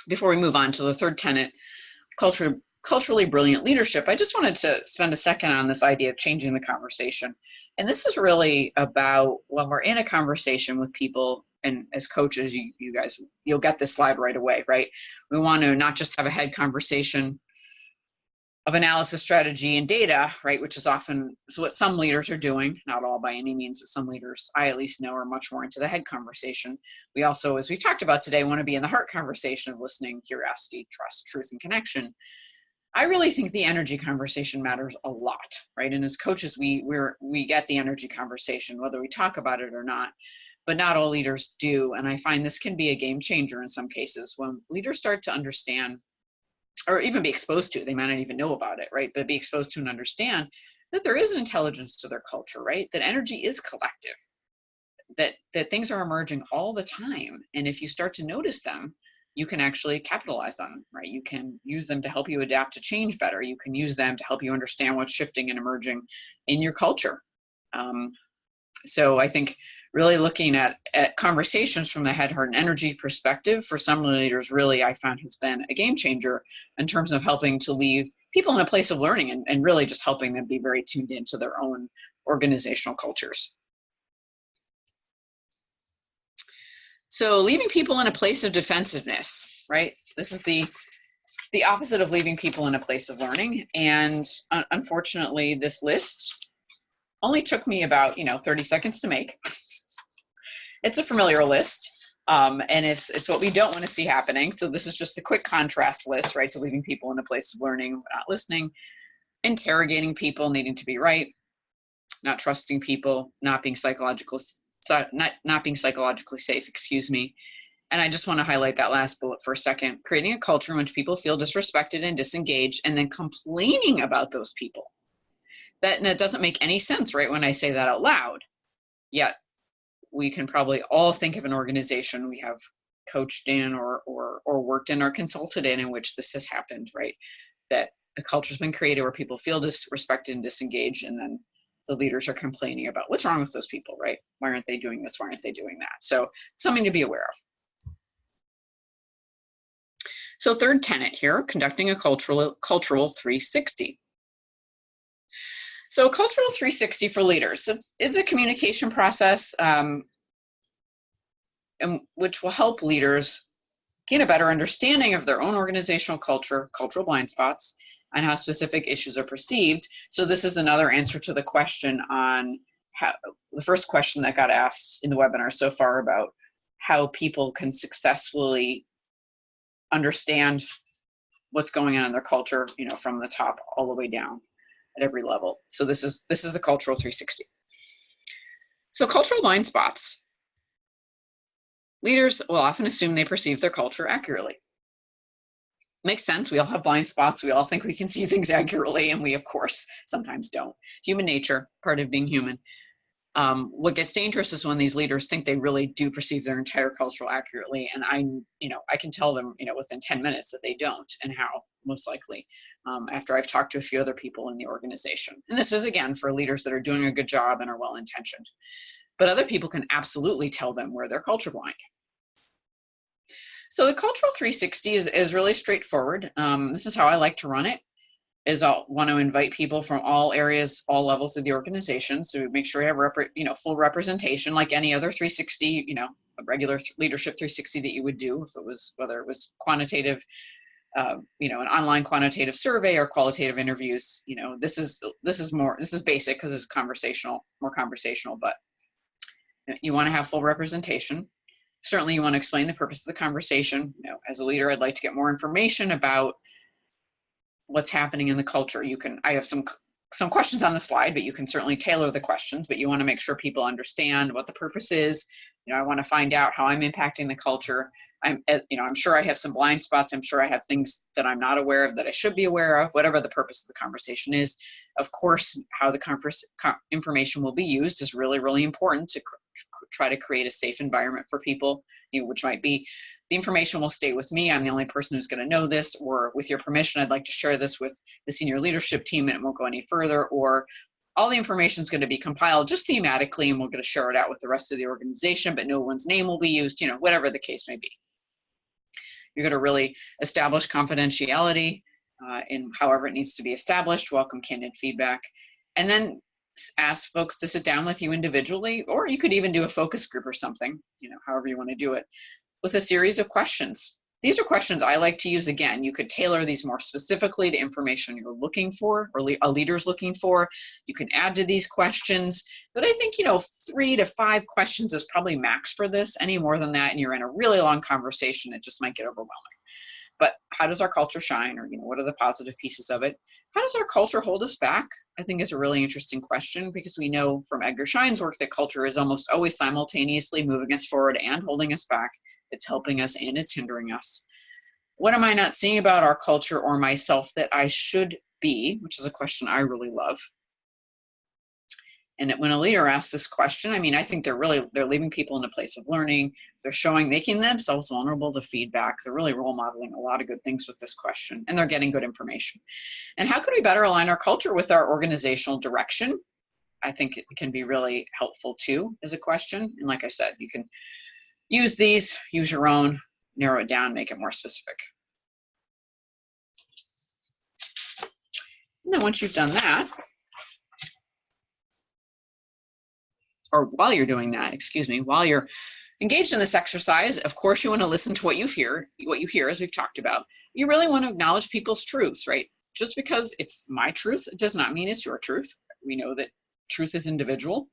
Before we move on to the third tenet, culturally brilliant leadership, I just wanted to spend a second on this idea of changing the conversation. And this is really about when we're in a conversation with people, and as coaches, you guys, you'll get this slide right away, right? We want to not just have a head conversation of analysis, strategy, and data, right? Which is often what some leaders are doing, not all by any means, but some leaders I at least know are much more into the head conversation. We also, as we talked about today, want to be in the heart conversation of listening, curiosity, trust, truth, and connection. I really think the energy conversation matters a lot, right? And as coaches, we get the energy conversation, whether we talk about it or not, but not all leaders do. And I find this can be a game changer in some cases when leaders start to understand, or even be exposed to, they might not even know about it, right? But be exposed to and understand that there is an intelligence to their culture, right? That energy is collective, that things are emerging all the time. And if you start to notice them, you can actually capitalize on them, right? You can use them to help you adapt to change better. You can use them to help you understand what's shifting and emerging in your culture. So I think really looking at conversations from the head, heart, and energy perspective for some leaders really I found has been a game changer in terms of helping to leave people in a place of learning and really just helping them be very tuned into their own organizational cultures. So leaving people in a place of defensiveness, right? This is the opposite of leaving people in a place of learning. And unfortunately, this list only took me about 30 seconds to make. It's a familiar list, and it's what we don't want to see happening. So this is just the quick contrast list, right? To leaving people in a place of learning, not listening, interrogating people, needing to be right, not trusting people, not being psychologically safe, excuse me. And I just want to highlight that last bullet for a second. Creating a culture in which people feel disrespected and disengaged, and then complaining about those people. That doesn't make any sense, right, when I say that out loud. Yet we can probably all think of an organization we have coached in or worked in or consulted in which this has happened, right? That a culture's been created where people feel disrespected and disengaged, and then the leaders are complaining about what's wrong with those people, right? Why aren't they doing this? Why aren't they doing that? So something to be aware of. So third tenet here, conducting a cultural 360. So a cultural 360 for leaders, it's a communication process which will help leaders gain a better understanding of their own organizational culture, cultural blind spots, and how specific issues are perceived. So this is another answer to the question on the first question that got asked in the webinar so far about how people can successfully understand what's going on in their culture, from the top all the way down at every level. So this is the cultural 360. So cultural blind spots. Leaders will often assume they perceive their culture accurately. Makes sense. We all have blind spots. We all think we can see things accurately, and we, of course, sometimes don't. Human nature, part of being human. What gets dangerous is when these leaders think they really do perceive their entire culture accurately, and I can tell them, within 10 minutes that they don't, and how, most likely, after I've talked to a few other people in the organization. And this is, again, for leaders that are doing a good job and are well-intentioned. But other people can absolutely tell them where they're culture blind. So the cultural 360 is really straightforward. This is how I like to run it. Is I'll want to invite people from all areas, all levels of the organization. So make sure you have full representation, like any other 360, regular leadership 360 that you would do, if it was, whether it was quantitative, an online quantitative survey or qualitative interviews. This is basic because it's more conversational, but you want to have full representation. Certainly you want to explain the purpose of the conversation. As a leader, I'd like to get more information about what's happening in the culture. I have some questions on the slide, but you can certainly tailor the questions, but you want to make sure people understand what the purpose is. I want to find out how I'm impacting the culture. I'm sure I have some blind spots. I'm sure I have things that I'm not aware of that I should be aware of, whatever the purpose of the conversation is. Of course, how the information will be used is really, really important to try to create a safe environment for people, which might be the information will stay with me. I'm the only person who's going to know this, or with your permission, I'd like to share this with the senior leadership team and it won't go any further, or all the information is going to be compiled just thematically and we're going to share it out with the rest of the organization, but no one's name will be used, whatever the case may be. You're going to really establish confidentiality in however it needs to be established, welcome candid feedback, and then ask folks to sit down with you individually, or you could even do a focus group or something, however you want to do it, with a series of questions. These are questions I like to use. Again, you could tailor these more specifically to information you're looking for or a leader's looking for. You can add to these questions, but I think 3 to 5 questions is probably max for this. Any more than that and you're in a really long conversation, it just might get overwhelming. But how does our culture shine, or what are the positive pieces of it? How does our culture hold us back? I think is a really interesting question, because we know from Edgar Schein's work that culture is almost always simultaneously moving us forward and holding us back. It's helping us and it's hindering us. What am I not seeing about our culture or myself that I should be, which is a question I really love. And when a leader asks this question, I think they're leaving people in a place of learning. They're making themselves vulnerable to feedback. They're really role modeling a lot of good things with this question, and they're getting good information. And how could we better align our culture with our organizational direction? I think it can be really helpful too as a question. And like I said, you can use these, use your own, narrow it down, make it more specific. And then once you've done that, or while you're doing that, while you're engaged in this exercise, of course you want to listen to what you hear, as we've talked about. You really want to acknowledge people's truths, right? Just because it's my truth, it does not mean it's your truth. We know that truth is individual.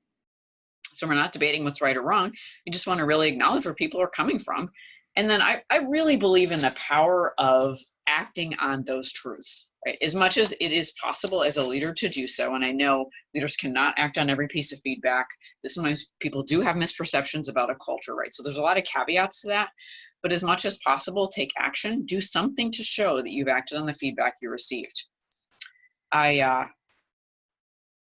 So we're not debating what's right or wrong. You just want to really acknowledge where people are coming from. And then I really believe in the power of acting on those truths, right? As much as it is possible as a leader to do so, and I know leaders cannot act on every piece of feedback. Sometimes people do have misperceptions about a culture, right? So there's a lot of caveats to that. But as much as possible, take action, do something to show that you've acted on the feedback you received.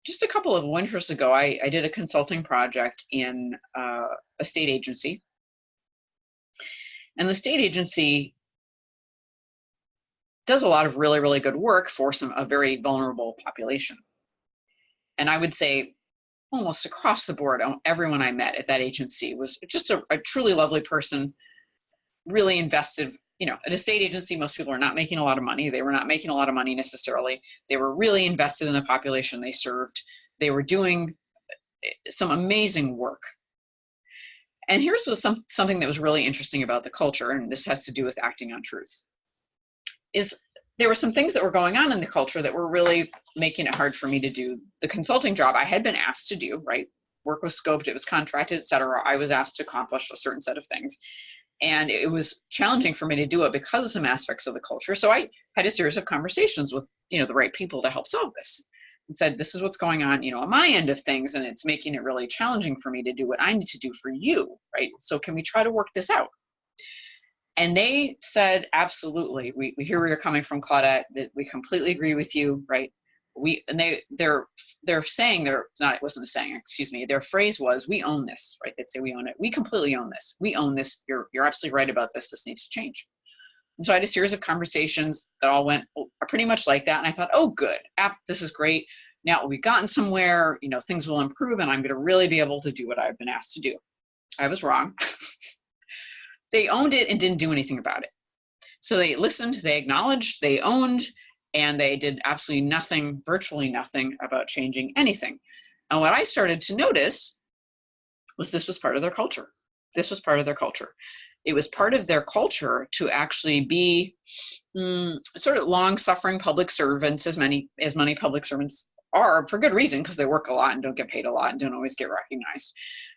Just a couple of winters ago, I did a consulting project in a state agency. And the state agency does a lot of really, really good work for a very vulnerable population. And I would say almost across the board, everyone I met at that agency was just a truly lovely person, really invested. At a state agency, most people are not making a lot of money. They were not making a lot of money necessarily. They were really invested in the population they served. They were doing some amazing work. And here's something that was really interesting about the culture, and this has to do with acting on truth, is there were some things that were going on in the culture that were really making it hard for me to do the consulting job I had been asked to do, right? Work was scoped, it was contracted, et cetera. I was asked to accomplish a certain set of things. And it was challenging for me to do it because of some aspects of the culture. So I had a series of conversations with, the right people to help solve this, and said, this is what's going on, on my end of things. And it's making it really challenging for me to do what I need to do for you, right? So can we try to work this out? And they said, absolutely. We hear where you're coming from, Claudette, that we completely agree with you, right? They're saying, it wasn't a saying, excuse me, their phrase was, we own this, right? They'd say, we own it. We completely own this. We own this. You're absolutely right about this. This needs to change. And so I had a series of conversations that all went pretty much like that. And I thought, oh, good, this is great. Now we've gotten somewhere, things will improve and I'm going to really be able to do what I've been asked to do. I was wrong. They owned it and didn't do anything about it. So they listened, they acknowledged, they owned, and they did absolutely nothing, virtually nothing about changing anything. And what I started to notice was this was part of their culture. This was part of their culture. It was part of their culture to actually be sort of long-suffering public servants, as many public servants are, for good reason, because they work a lot and don't get paid a lot and don't always get recognized.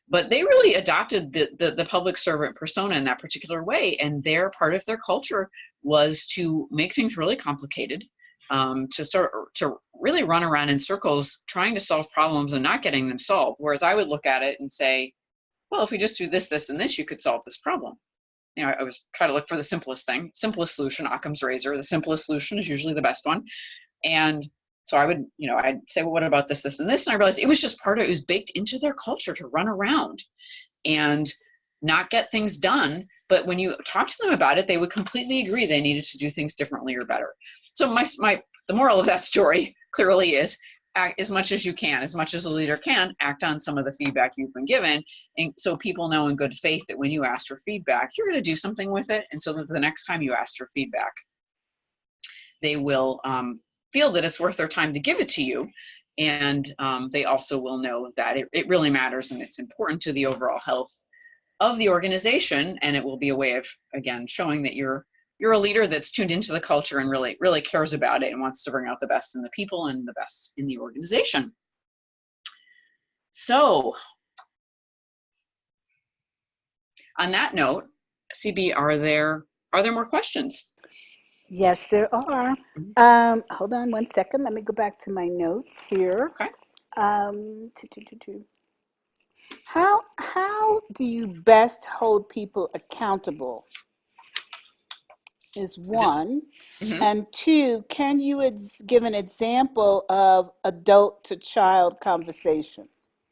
But they really adopted the public servant persona in that particular way, and their part of their culture was to make things really complicated, to really run around in circles trying to solve problems and not getting them solved. Whereas I would look at it and say, well, if we just do this, this, and this, you could solve this problem. You know, I was trying to look for the simplest thing, simplest solution, Occam's razor. The simplest solution is usually the best one. And so I would, I'd say, well, what about this, this, and this? And I realized it was just it was baked into their culture to run around and not get things done. But when you talk to them about it, they would completely agree they needed to do things differently or better. So the moral of that story clearly is, act as much as you can, as much as a leader can, act on some of the feedback you've been given. And so people know in good faith that when you ask for feedback, you're going to do something with it. And so that the next time you ask for feedback, they will feel that it's worth their time to give it to you. And they also will know that it really matters and it's important to the overall health of the organization. And it will be a way of, again, showing that you're a leader that's tuned into the culture and really cares about it and wants to bring out the best in the people and the best in the organization. So on that note, CB, are there more questions? Yes, there are. Hold on one second. Let me go back to my notes here. Okay. How do you best hold people accountable? Is one. Mm-hmm. And two, can you give an example of adult to child conversation?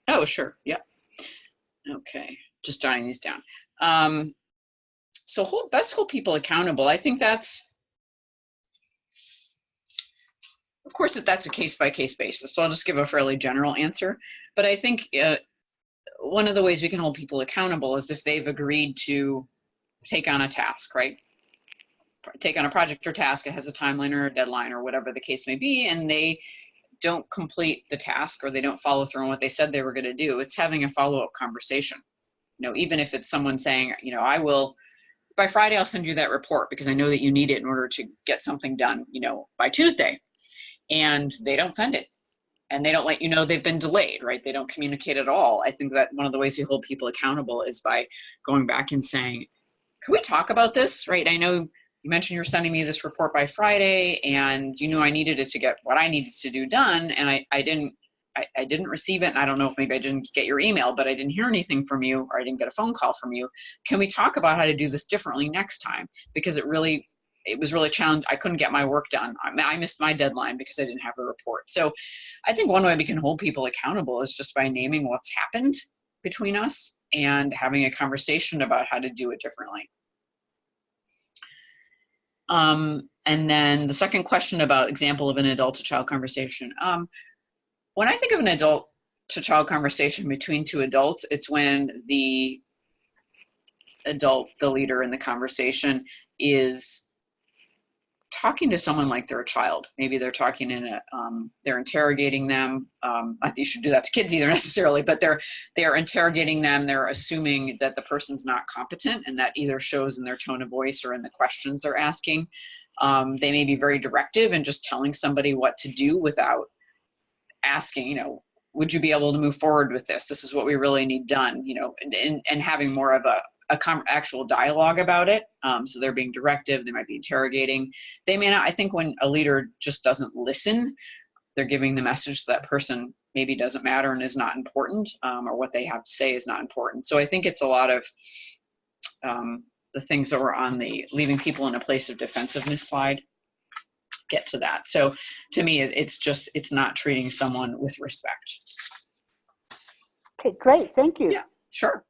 Oh, sure. Yeah. Okay. Just jotting these down. So best hold people accountable. I think that's, of course, that's a case-by-case basis. So I'll just give a fairly general answer. But I think one of the ways we can hold people accountable is if they've agreed to take on a task, right? Take on a project or task, it has a timeline or a deadline or whatever the case may be, and they don't complete the task or they don't follow through on what they said they were going to do. It's having a follow-up conversation. Even if it's someone saying, I will, by Friday, I'll send you that report because I know that you need it in order to get something done, by Tuesday. And they don't send it. And they don't let you know they've been delayed, right? They don't communicate at all. I think that one of the ways you hold people accountable is by going back and saying, can we talk about this, right? I know you mentioned you're sending me this report by Friday and you knew I needed it to get what I needed to do done. And I didn't receive it. And I don't know if maybe I didn't get your email, but I didn't hear anything from you or I didn't get a phone call from you. Can we talk about how to do this differently next time? Because it was really challenging. I couldn't get my work done. I missed my deadline because I didn't have a report. So I think one way we can hold people accountable is just by naming what's happened between us and having a conversation about how to do it differently. And then the second question about example of an adult to child conversation. When I think of an adult to child conversation between two adults, it's when the adult, the leader in the conversation, is talking to someone like they're a child. Maybe they're talking they're interrogating them. Not that you should do that to kids either necessarily, but they're interrogating them. They're assuming that the person's not competent, and that either shows in their tone of voice or in the questions they're asking. They may be very directive and just telling somebody what to do without asking, would you be able to move forward with this? This is what we really need done, and having more of a actual dialogue about it. So they're being directive, they might be interrogating. They may not, I think when a leader just doesn't listen, they're giving the message that person maybe doesn't matter and is not important, or what they have to say is not important. So I think it's a lot of the things that were on the leaving people in a place of defensiveness slide get to that. So to me, it's not treating someone with respect. Okay, great. Thank you. Yeah, sure.